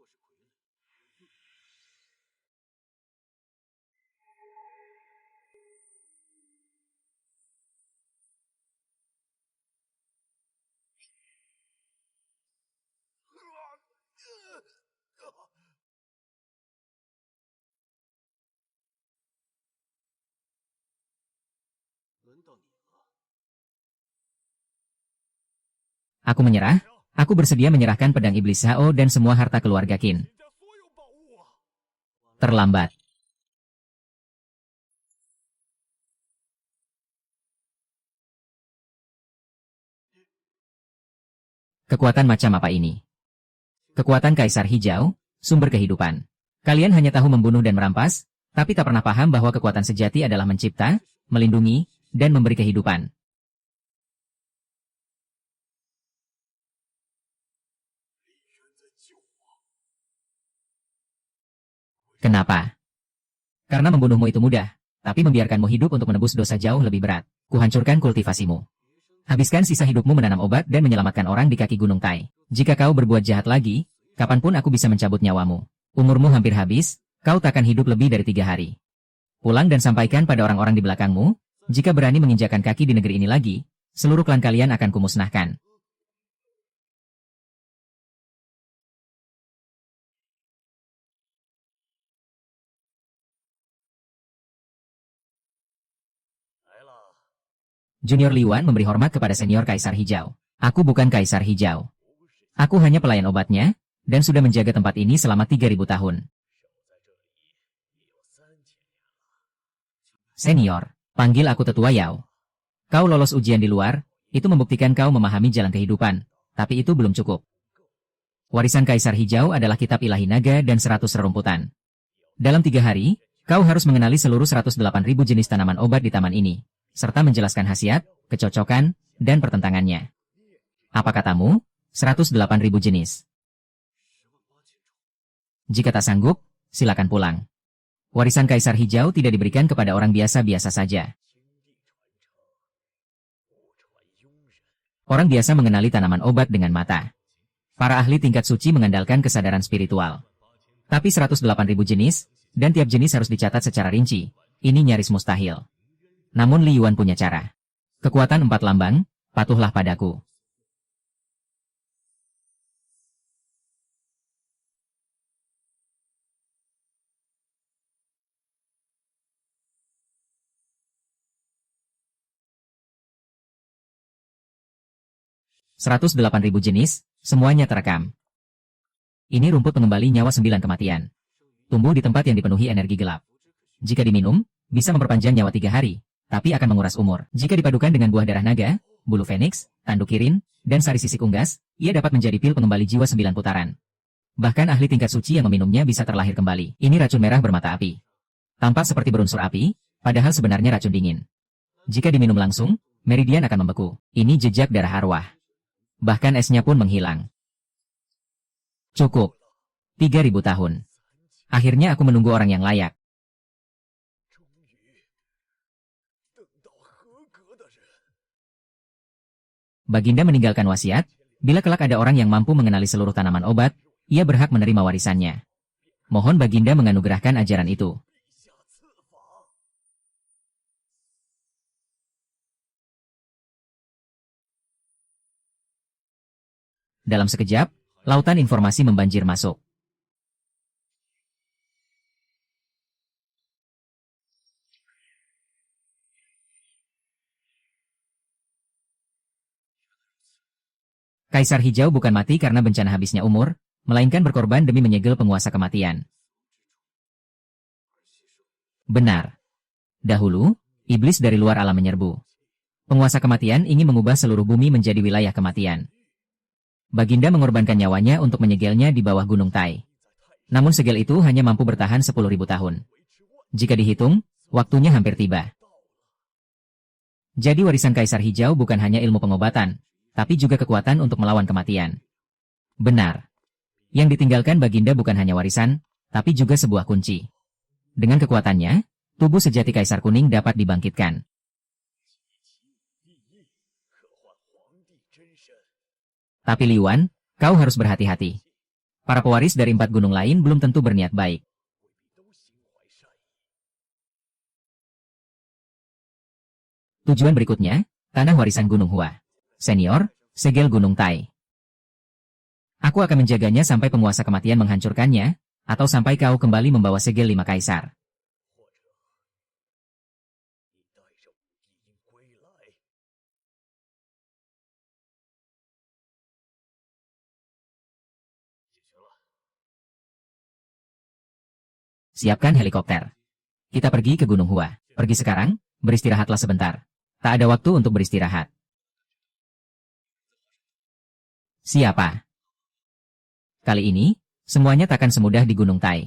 Aku menyerah. Aku bersedia menyerahkan pedang iblis Hao dan semua harta keluarga Qin. Terlambat. Kekuatan macam apa ini? Kekuatan Kaisar Hijau, sumber kehidupan. Kalian hanya tahu membunuh dan merampas, tapi tak pernah paham bahwa kekuatan sejati adalah mencipta, melindungi, dan memberi kehidupan. Kenapa? Karena membunuhmu itu mudah, tapi membiarkanmu hidup untuk menebus dosa jauh lebih berat. Kuhancurkan kultivasimu. Habiskan sisa hidupmu menanam obat dan menyelamatkan orang di kaki Gunung Tai. Jika kau berbuat jahat lagi, kapanpun aku bisa mencabut nyawamu. Umurmu hampir habis, kau takkan hidup lebih dari 3 hari. Pulang dan sampaikan pada orang-orang di belakangmu, jika berani menginjakan kaki di negeri ini lagi, seluruh klan kalian akan kumusnahkan. Junior Liwan memberi hormat kepada senior Kaisar Hijau. Aku bukan Kaisar Hijau. Aku hanya pelayan obatnya, dan sudah menjaga tempat ini selama 3000 tahun. Senior, panggil aku Tetua Yao. Kau lolos ujian di luar, itu membuktikan kau memahami jalan kehidupan, tapi itu belum cukup. Warisan Kaisar Hijau adalah kitab ilahi naga dan 100 rerumputan. Dalam 3 hari, kau harus mengenali seluruh 108.000 jenis tanaman obat di taman ini, serta menjelaskan khasiat, kecocokan, dan pertentangannya. Apa katamu? 108.000 jenis. Jika tak sanggup, silakan pulang. Warisan Kaisar Hijau tidak diberikan kepada orang biasa-biasa saja. Orang biasa mengenali tanaman obat dengan mata. Para ahli tingkat suci mengandalkan kesadaran spiritual. Tapi 108.000 jenis, dan tiap jenis harus dicatat secara rinci. Ini nyaris mustahil. Namun Li Yuan punya cara. Kekuatan 4 lambang, patuhlah padaku. "108.000 jenis, semuanya terekam. Ini rumput pengembali nyawa 9 kematian. Tumbuh di tempat yang dipenuhi energi gelap. Jika diminum, bisa memperpanjang nyawa 3 hari. Tapi akan menguras umur. Jika dipadukan dengan buah darah naga, bulu feniks, tanduk kirin, dan sari sisik unggas, ia dapat menjadi pil pengembali jiwa 9 putaran. Bahkan ahli tingkat suci yang meminumnya bisa terlahir kembali. Ini racun merah bermata api. Tampak seperti berunsur api, padahal sebenarnya racun dingin. Jika diminum langsung, meridian akan membeku. Ini jejak darah arwah. Bahkan esnya pun menghilang. Cukup. 3000 tahun. Akhirnya aku menunggu orang yang layak. Baginda meninggalkan wasiat, bila kelak ada orang yang mampu mengenali seluruh tanaman obat, ia berhak menerima warisannya. Mohon Baginda menganugerahkan ajaran itu. Dalam sekejap, lautan informasi membanjir masuk. Kaisar Hijau bukan mati karena bencana habisnya umur, melainkan berkorban demi menyegel penguasa kematian. Benar. Dahulu, iblis dari luar alam menyerbu. Penguasa kematian ingin mengubah seluruh bumi menjadi wilayah kematian. Baginda mengorbankan nyawanya untuk menyegelnya di bawah Gunung Tai. Namun segel itu hanya mampu bertahan 10.000 tahun. Jika dihitung, waktunya hampir tiba. Jadi warisan Kaisar Hijau bukan hanya ilmu pengobatan, tapi juga kekuatan untuk melawan kematian. Benar. Yang ditinggalkan Baginda bukan hanya warisan, tapi juga sebuah kunci. Dengan kekuatannya, tubuh sejati Kaisar Kuning dapat dibangkitkan. Tapi Li Yuan, kau harus berhati-hati. Para pewaris dari 4 gunung lain belum tentu berniat baik. Tujuan berikutnya, tanah warisan Gunung Hua. Senior, segel Gunung Tai. Aku akan menjaganya sampai penguasa kematian menghancurkannya, atau sampai kau kembali membawa segel 5 kaisar. Siapkan helikopter. Kita pergi ke Gunung Hua. Pergi sekarang, beristirahatlah sebentar. Tak ada waktu untuk beristirahat. Siapa? Kali ini, semuanya takkan semudah di Gunung Tai.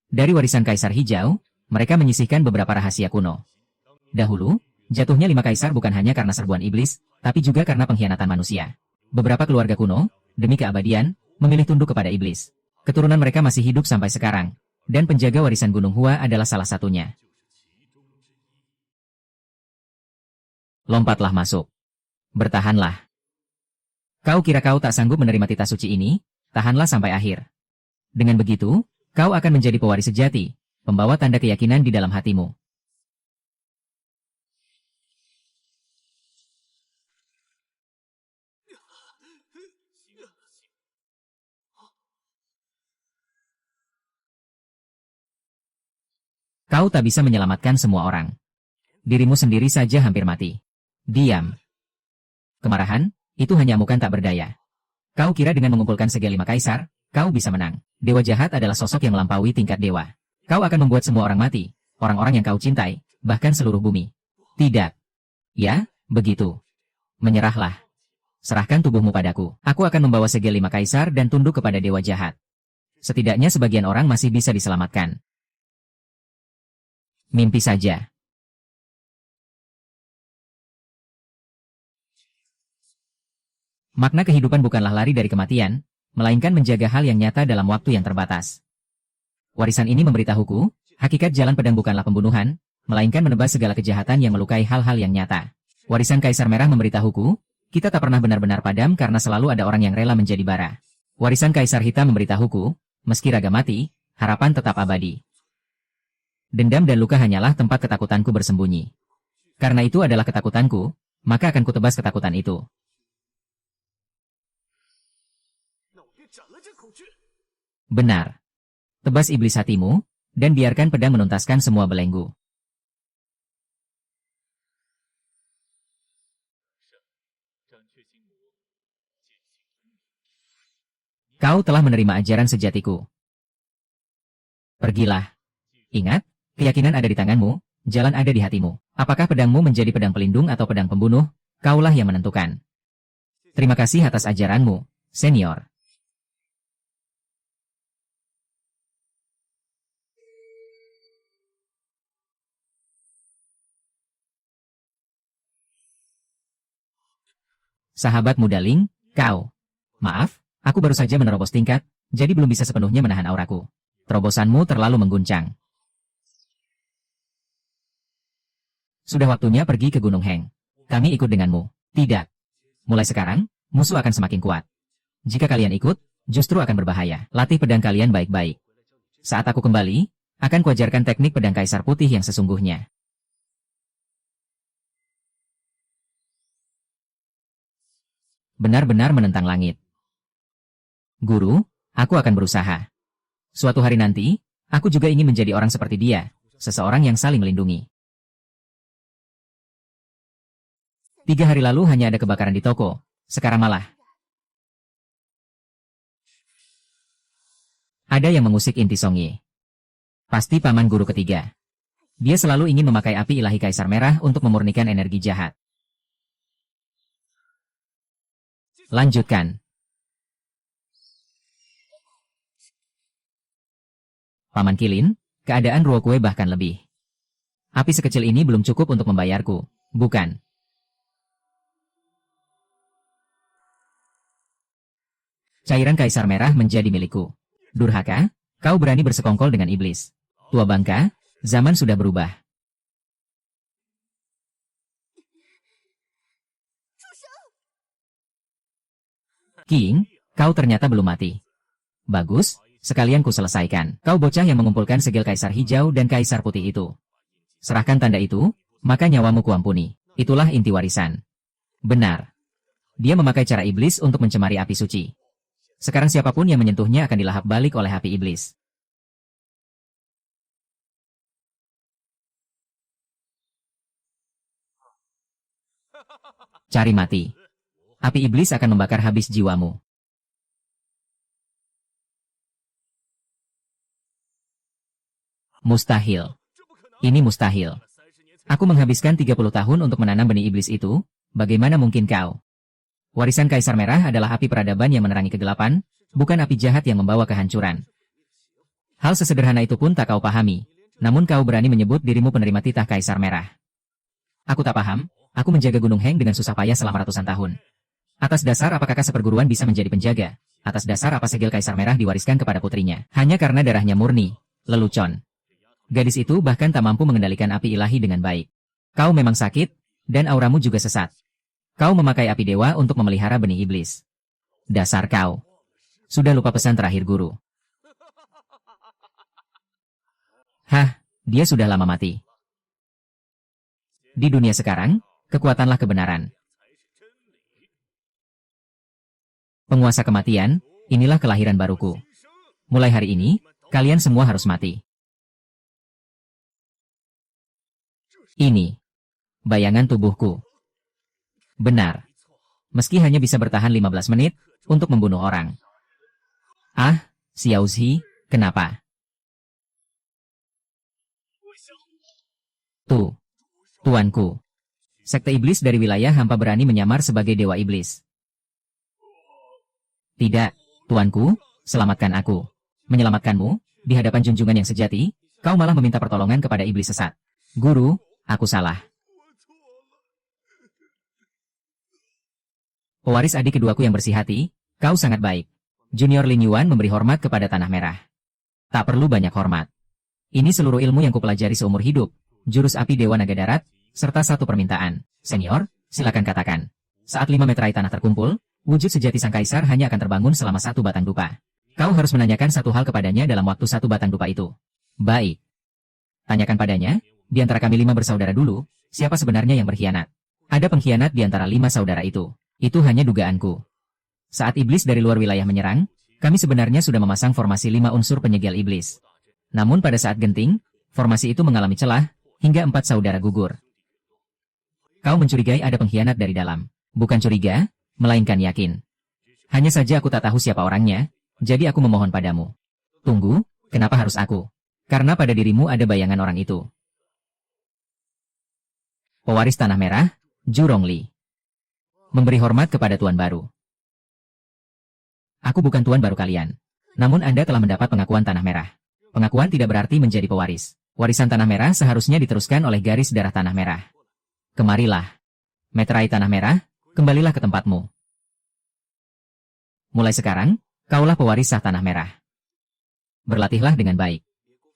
Dari warisan Kaisar Hijau, mereka menyisihkan beberapa rahasia kuno. Dahulu, jatuhnya 5 kaisar bukan hanya karena serbuan iblis, tapi juga karena pengkhianatan manusia. Beberapa keluarga kuno, demi keabadian, memilih tunduk kepada iblis. Keturunan mereka masih hidup sampai sekarang, dan penjaga warisan Gunung Hua adalah salah satunya. Lompatlah masuk. Bertahanlah. Kau kira kau tak sanggup menerima titah suci ini? Tahanlah sampai akhir. Dengan begitu, kau akan menjadi pewaris sejati, pembawa tanda keyakinan di dalam hatimu. Kau tak bisa menyelamatkan semua orang. Dirimu sendiri saja hampir mati. Diam. Kemarahan, itu hanya amukan tak berdaya. Kau kira dengan mengumpulkan segel 5 kaisar, kau bisa menang. Dewa jahat adalah sosok yang melampaui tingkat dewa. Kau akan membuat semua orang mati, orang-orang yang kau cintai, bahkan seluruh bumi. Tidak. Ya, begitu. Menyerahlah. Serahkan tubuhmu padaku. Aku akan membawa segel 5 kaisar dan tunduk kepada dewa jahat. Setidaknya sebagian orang masih bisa diselamatkan. Mimpi saja. Makna kehidupan bukanlah lari dari kematian, melainkan menjaga hal yang nyata dalam waktu yang terbatas. Warisan ini memberitahuku, hakikat jalan pedang bukanlah pembunuhan, melainkan menebas segala kejahatan yang melukai hal-hal yang nyata. Warisan Kaisar Merah memberitahuku, kita tak pernah benar-benar padam karena selalu ada orang yang rela menjadi bara. Warisan Kaisar Hitam memberitahuku, meski raga mati, harapan tetap abadi. Dendam dan luka hanyalah tempat ketakutanku bersembunyi. Karena itu adalah ketakutanku, maka akan kutebas ketakutan itu. Benar. Tebas iblis hatimu, dan biarkan pedang menuntaskan semua belenggu. Kau telah menerima ajaran sejatiku. Pergilah. Ingat, keyakinan ada di tanganmu, jalan ada di hatimu. Apakah pedangmu menjadi pedang pelindung atau pedang pembunuh, kaulah yang menentukan. Terima kasih atas ajaranmu, senior. Sahabat muda Ling, kau. Maaf, aku baru saja menerobos tingkat, jadi belum bisa sepenuhnya menahan auraku. Terobosanmu terlalu mengguncang. Sudah waktunya pergi ke Gunung Heng. Kami ikut denganmu. Tidak. Mulai sekarang, musuh akan semakin kuat. Jika kalian ikut, justru akan berbahaya. Latih pedang kalian baik-baik. Saat aku kembali, akan kuajarkan teknik pedang Kaisar Putih yang sesungguhnya. Benar-benar menentang langit. Guru, aku akan berusaha. Suatu hari nanti, aku juga ingin menjadi orang seperti dia, seseorang yang saling melindungi. 3 hari lalu hanya ada kebakaran di toko, sekarang malah. Ada yang mengusik inti Songye. Pasti paman guru ketiga. Dia selalu ingin memakai api ilahi Kaisar Merah untuk memurnikan energi jahat. Lanjutkan. Paman Kilin, keadaan Ruokue bahkan lebih. Api sekecil ini belum cukup untuk membayarku, bukan? Cairan Kaisar Merah menjadi milikku. Durhaka, kau berani bersekongkol dengan iblis. Tua bangka, zaman sudah berubah. King, kau ternyata belum mati. Bagus, sekalian ku selesaikan. Kau bocah yang mengumpulkan segel Kaisar Hijau dan Kaisar Putih itu. Serahkan tanda itu, maka nyawamu kuampuni. Itulah inti warisan. Benar. Dia memakai cara iblis untuk mencemari api suci. Sekarang siapapun yang menyentuhnya akan dilahap balik oleh api iblis. Cari mati. Api iblis akan membakar habis jiwamu. Mustahil. Ini mustahil. Aku menghabiskan 30 tahun untuk menanam benih iblis itu, bagaimana mungkin kau? Warisan Kaisar Merah adalah api peradaban yang menerangi kegelapan, bukan api jahat yang membawa kehancuran. Hal sesederhana itu pun tak kau pahami, namun kau berani menyebut dirimu penerima titah Kaisar Merah. Aku tak paham, aku menjaga Gunung Heng dengan susah payah selama ratusan tahun. Atas dasar apa kakak seperguruan bisa menjadi penjaga? Atas dasar apa segel Kaisar Merah diwariskan kepada putrinya? Hanya karena darahnya murni, lelucon. Gadis itu bahkan tak mampu mengendalikan api ilahi dengan baik. Kau memang sakit, dan auramu juga sesat. Kau memakai api dewa untuk memelihara benih iblis. Dasar kau. Sudah lupa pesan terakhir guru. Hah, dia sudah lama mati. Di dunia sekarang, kekuatanlah kebenaran. Penguasa kematian, inilah kelahiran baruku. Mulai hari ini, kalian semua harus mati. Ini bayangan tubuhku. Benar. Meski hanya bisa bertahan 15 menit untuk membunuh orang. Ah, Xiao Zhi, kenapa? Tuanku. Sekte iblis dari wilayah hampa berani menyamar sebagai dewa iblis. Tidak, tuanku, selamatkan aku. Menyelamatkanmu, di hadapan junjungan yang sejati, kau malah meminta pertolongan kepada iblis sesat. Guru, aku salah. Pewaris adik keduaku yang bersih hati, kau sangat baik. Junior Lin Yuan memberi hormat kepada Tanah Merah. Tak perlu banyak hormat. Ini seluruh ilmu yang kupelajari seumur hidup, jurus api Dewa Naga Darat, serta satu permintaan. Senior, silakan katakan. Saat 5 meterai tanah terkumpul, wujud sejati sang kaisar hanya akan terbangun selama 1 batang dupa. Kau harus menanyakan satu hal kepadanya dalam waktu 1 batang dupa itu. Baik. Tanyakan padanya, di antara kami 5 bersaudara dulu, siapa sebenarnya yang berkhianat? Ada pengkhianat di antara 5 saudara itu. Itu hanya dugaanku. Saat iblis dari luar wilayah menyerang, kami sebenarnya sudah memasang formasi 5 unsur penyegel iblis. Namun pada saat genting, formasi itu mengalami celah, hingga 4 saudara gugur. Kau mencurigai ada pengkhianat dari dalam. Bukan curiga, melainkan yakin. Hanya saja aku tak tahu siapa orangnya, jadi aku memohon padamu. Tunggu, kenapa harus aku? Karena pada dirimu ada bayangan orang itu. Pewaris Tanah Merah, Zhu Rongli. Memberi hormat kepada tuan baru. Aku bukan tuan baru kalian. Namun Anda telah mendapat pengakuan Tanah Merah. Pengakuan tidak berarti menjadi pewaris. Warisan Tanah Merah seharusnya diteruskan oleh garis darah Tanah Merah. Kemarilah. Meterai Tanah Merah, kembalilah ke tempatmu. Mulai sekarang, kaulah pewaris sah Tanah Merah. Berlatihlah dengan baik.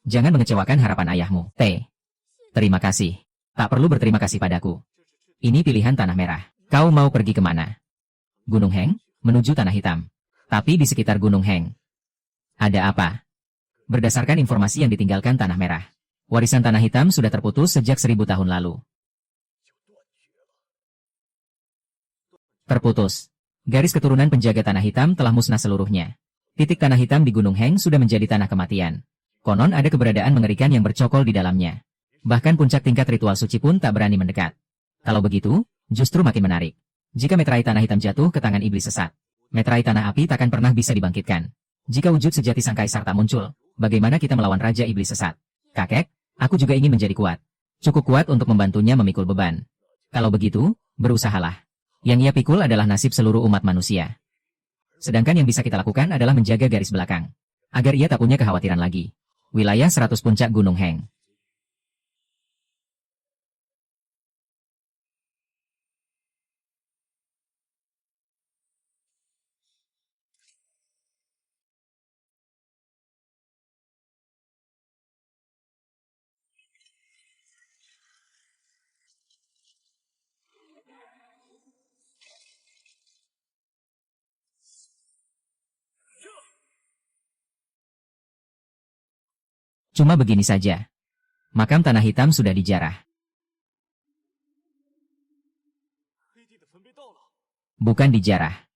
Jangan mengecewakan harapan ayahmu. Terima kasih. Tak perlu berterima kasih padaku. Ini pilihan Tanah Merah. Kau mau pergi kemana? Gunung Heng, menuju Tanah Hitam. Tapi di sekitar Gunung Heng. Ada apa? Berdasarkan informasi yang ditinggalkan Tanah Merah, warisan Tanah Hitam sudah terputus sejak 1000 tahun lalu. Terputus. Garis keturunan penjaga Tanah Hitam telah musnah seluruhnya. Titik Tanah Hitam di Gunung Heng sudah menjadi tanah kematian. Konon ada keberadaan mengerikan yang bercokol di dalamnya. Bahkan puncak tingkat ritual suci pun tak berani mendekat. Kalau begitu, justru makin menarik. Jika meterai Tanah Hitam jatuh ke tangan iblis sesat, meterai Tanah Api takkan pernah bisa dibangkitkan. Jika wujud sejati sang kaisar tak muncul, bagaimana kita melawan Raja Iblis Sesat? Kakek, aku juga ingin menjadi kuat. Cukup kuat untuk membantunya memikul beban. Kalau begitu, berusahalah. Yang ia pikul adalah nasib seluruh umat manusia. Sedangkan yang bisa kita lakukan adalah menjaga garis belakang. Agar ia tak punya kekhawatiran lagi. Wilayah 100 puncak Gunung Heng. Cuma begini saja. Makam Tanah Hitam sudah dijarah. Bukan dijarah.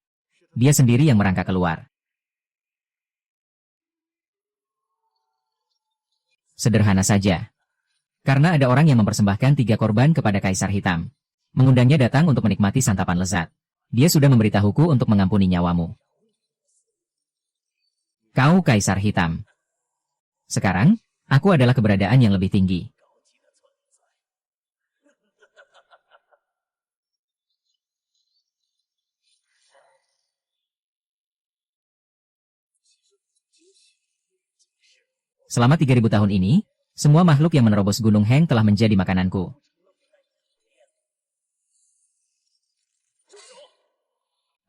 Dia sendiri yang merangkak keluar. Sederhana saja. Karena ada orang yang mempersembahkan 3 korban kepada Kaisar Hitam. Mengundangnya datang untuk menikmati santapan lezat. Dia sudah memberitahuku untuk mengampuni nyawamu. Kau Kaisar Hitam. Sekarang, Aku adalah keberadaan yang lebih tinggi. Selama 3.000 tahun ini, semua makhluk yang menerobos Gunung Heng telah menjadi makananku.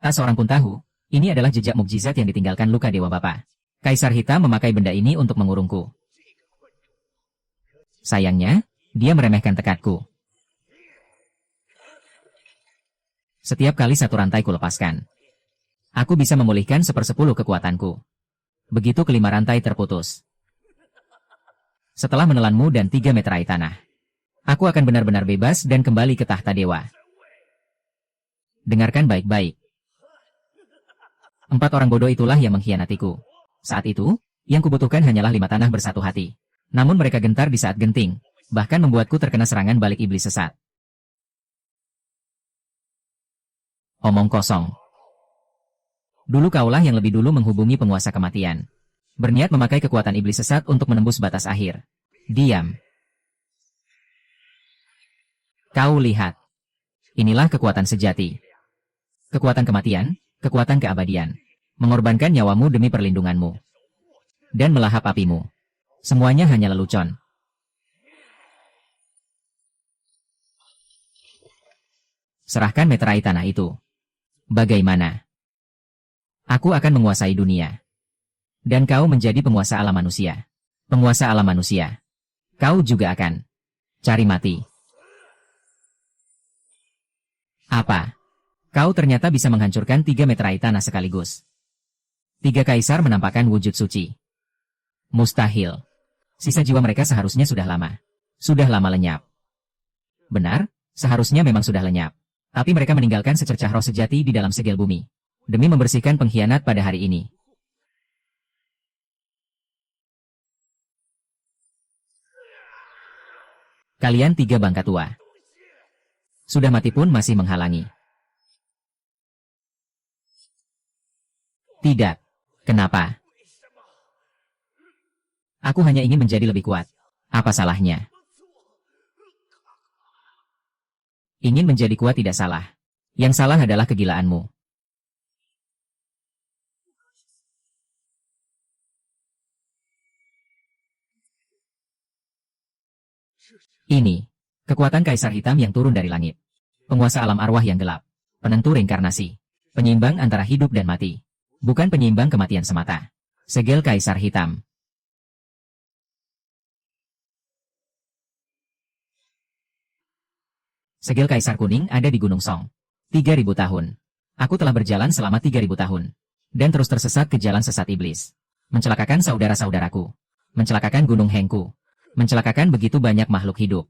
Tak seorang pun tahu, ini adalah jejak mukjizat yang ditinggalkan luka Dewa Bapa. Kaisar Hitam memakai benda ini untuk mengurungku. Sayangnya, dia meremehkan tekadku. Setiap kali satu rantai kulepaskan, aku bisa memulihkan 1/10 kekuatanku. Begitu kelima rantai terputus. Setelah menelanmu dan 3 meterai tanah, aku akan benar-benar bebas dan kembali ke tahta dewa. Dengarkan baik-baik. 4 orang bodoh itulah yang mengkhianatiku. Saat itu, yang kubutuhkan hanyalah 5 tanah bersatu hati. Namun mereka gentar di saat genting, bahkan membuatku terkena serangan balik iblis sesat. Omong kosong. Dulu kaulah yang lebih dulu menghubungi penguasa kematian. Berniat memakai kekuatan iblis sesat untuk menembus batas akhir. Diam. Kau lihat. Inilah kekuatan sejati. Kekuatan kematian, kekuatan keabadian. Mengorbankan nyawamu demi perlindunganmu. Dan melahap apimu. Semuanya hanya lelucon. Serahkan meterai tanah itu. Bagaimana? Aku akan menguasai dunia. Dan kau menjadi penguasa alam manusia. Penguasa alam manusia. Kau juga akan cari mati. Apa? Kau ternyata bisa menghancurkan 3 meterai tanah sekaligus. 3 kaisar menampakkan wujud suci. Mustahil. Sisa jiwa mereka seharusnya sudah lama lenyap. Benar, seharusnya memang sudah lenyap. Tapi mereka meninggalkan secercah roh sejati di dalam segel bumi. Demi membersihkan pengkhianat pada hari ini. Kalian 3 bangka tua. Sudah mati pun masih menghalangi. Tidak. Kenapa? Aku hanya ingin menjadi lebih kuat. Apa salahnya? Ingin menjadi kuat tidak salah. Yang salah adalah kegilaanmu. Ini, kekuatan Kaisar Hitam yang turun dari langit. Penguasa alam arwah yang gelap. Penentu reinkarnasi. Penyeimbang antara hidup dan mati. Bukan penyeimbang kematian semata. Segel Kaisar Hitam. Segel Kaisar Kuning ada di Gunung Song. 3.000 tahun. Aku telah berjalan selama 3.000 tahun. Dan terus tersesat ke jalan sesat iblis. Mencelakakan saudara-saudaraku. Mencelakakan Gunung Hengku. Mencelakakan begitu banyak makhluk hidup.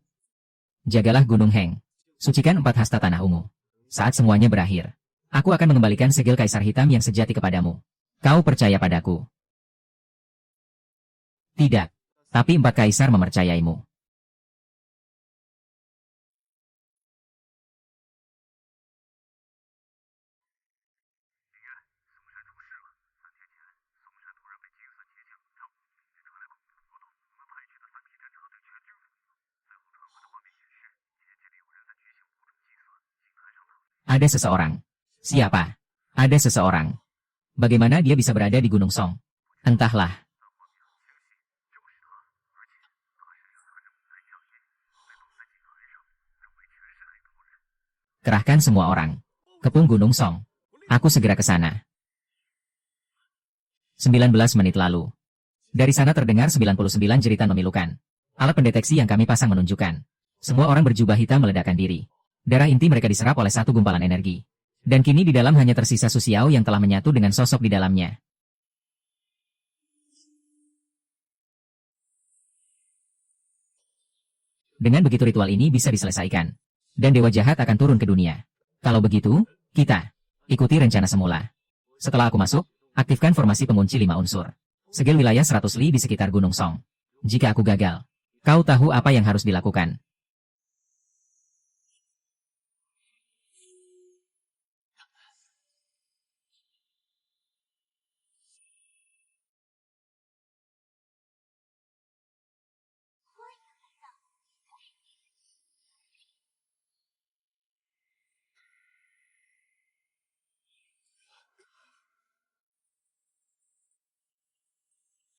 Jagalah Gunung Heng. Sucikan 4 hasta tanah ungu. Saat semuanya berakhir, aku akan mengembalikan segel Kaisar Hitam yang sejati kepadamu. Kau percaya padaku? Tidak. Tapi 4 kaisar mempercayaimu. Ada seseorang. Siapa? Ada seseorang. Bagaimana dia bisa berada di Gunung Song? Entahlah. Kerahkan semua orang. Kepung Gunung Song. Aku segera ke sana. 19 menit lalu. Dari sana terdengar 99 jeritan memilukan. Alat pendeteksi yang kami pasang menunjukkan. Semua orang berjubah hitam meledakkan diri. Darah inti mereka diserap oleh satu gumpalan energi. Dan kini di dalam hanya tersisa Su Xiao yang telah menyatu dengan sosok di dalamnya. Dengan begitu ritual ini bisa diselesaikan. Dan dewa jahat akan turun ke dunia. Kalau begitu, kita ikuti rencana semula. Setelah aku masuk, aktifkan formasi pengunci 5 unsur. Segel wilayah 100 li di sekitar Gunung Song. Jika aku gagal, kau tahu apa yang harus dilakukan.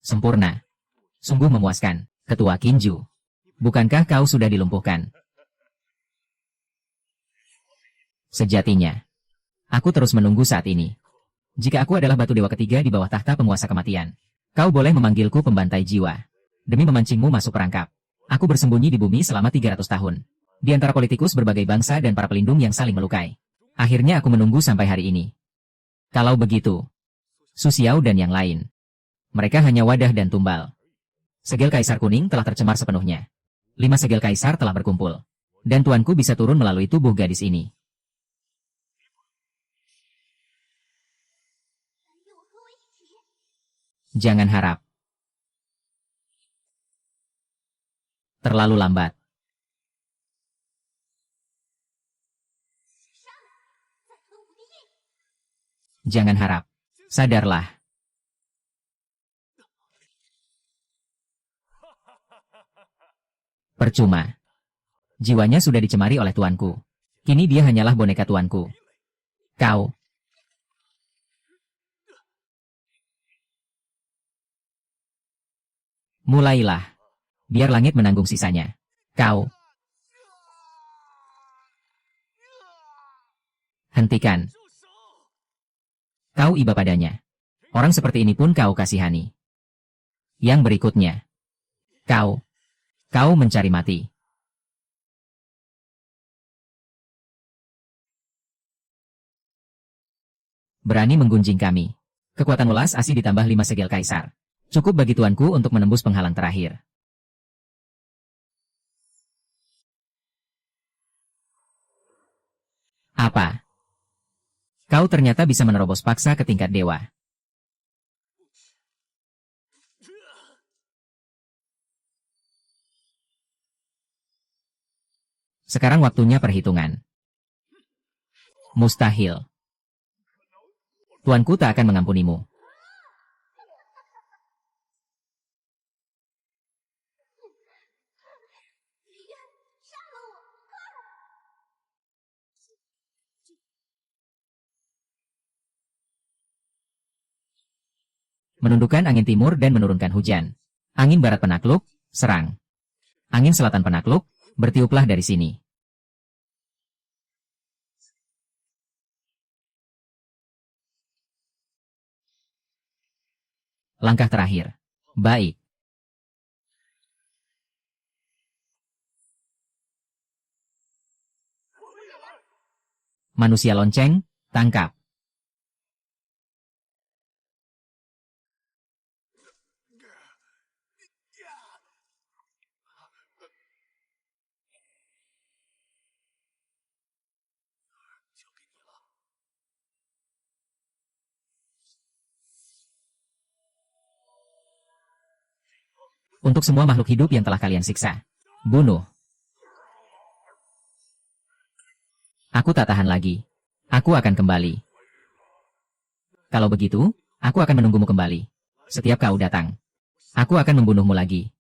Sempurna. Sungguh memuaskan, Ketua Kinju. Bukankah kau sudah dilumpuhkan? Sejatinya, aku terus menunggu saat ini. Jika aku adalah batu dewa ketiga di bawah tahta penguasa kematian, kau boleh memanggilku pembantai jiwa. Demi memancingmu masuk perangkap, aku bersembunyi di bumi selama 300 tahun. Di antara politikus berbagai bangsa dan para pelindung yang saling melukai. Akhirnya aku menunggu sampai hari ini. Kalau begitu, Su Xiao dan yang lain, mereka hanya wadah dan tumbal. Segel Kaisar Kuning telah tercemar sepenuhnya. 5 segel Kaisar telah berkumpul. Dan tuanku bisa turun melalui tubuh gadis ini. Jangan harap. Terlalu lambat. Jangan harap. Sadarlah. Percuma. Jiwanya sudah dicemari oleh tuanku. Kini dia hanyalah boneka tuanku. Kau. Mulailah. Biar langit menanggung sisanya. Kau. Hentikan. Kau iba padanya. Orang seperti ini pun kau kasihani. Yang berikutnya. Kau. Kau mencari mati. Berani menggunjing kami. Kekuatan welas asih ditambah 5 segel Kaisar. Cukup bagi tuanku untuk menembus penghalang terakhir. Apa? Kau ternyata bisa menerobos paksa ke tingkat dewa. Sekarang waktunya perhitungan. Mustahil. Tuanku tak akan mengampunimu. Menundukkan angin timur dan menurunkan hujan. Angin barat penakluk, serang. Angin selatan penakluk, bertiuplah dari sini. Langkah terakhir. Baik. Manusia lonceng, tangkap. Untuk semua makhluk hidup yang telah kalian siksa. Bunuh. Aku tak tahan lagi. Aku akan kembali. Kalau begitu, aku akan menunggumu kembali. Setiap kau datang, aku akan membunuhmu lagi.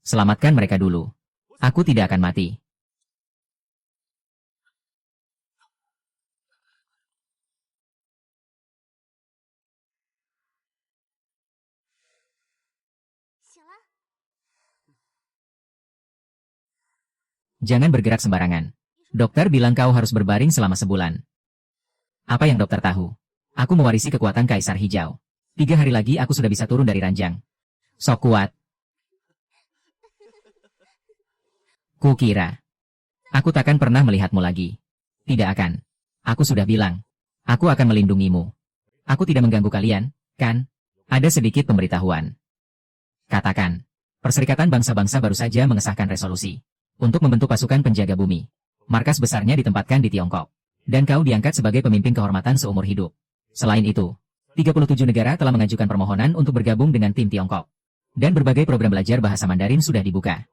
Selamatkan mereka dulu. Aku tidak akan mati. Jangan bergerak sembarangan. Dokter bilang kau harus berbaring selama sebulan. Apa yang dokter tahu? Aku mewarisi kekuatan Kaisar Hijau. 3 hari lagi aku sudah bisa turun dari ranjang. Sok kuat. Kukira. Aku takkan pernah melihatmu lagi. Tidak akan. Aku sudah bilang. Aku akan melindungimu. Aku tidak mengganggu kalian, kan? Ada sedikit pemberitahuan. Katakan. Perserikatan bangsa-bangsa baru saja mengesahkan resolusi untuk membentuk pasukan penjaga bumi. Markas besarnya ditempatkan di Tiongkok. Dan kau diangkat sebagai pemimpin kehormatan seumur hidup. Selain itu, 37 negara telah mengajukan permohonan untuk bergabung dengan tim Tiongkok. Dan berbagai program belajar bahasa Mandarin sudah dibuka.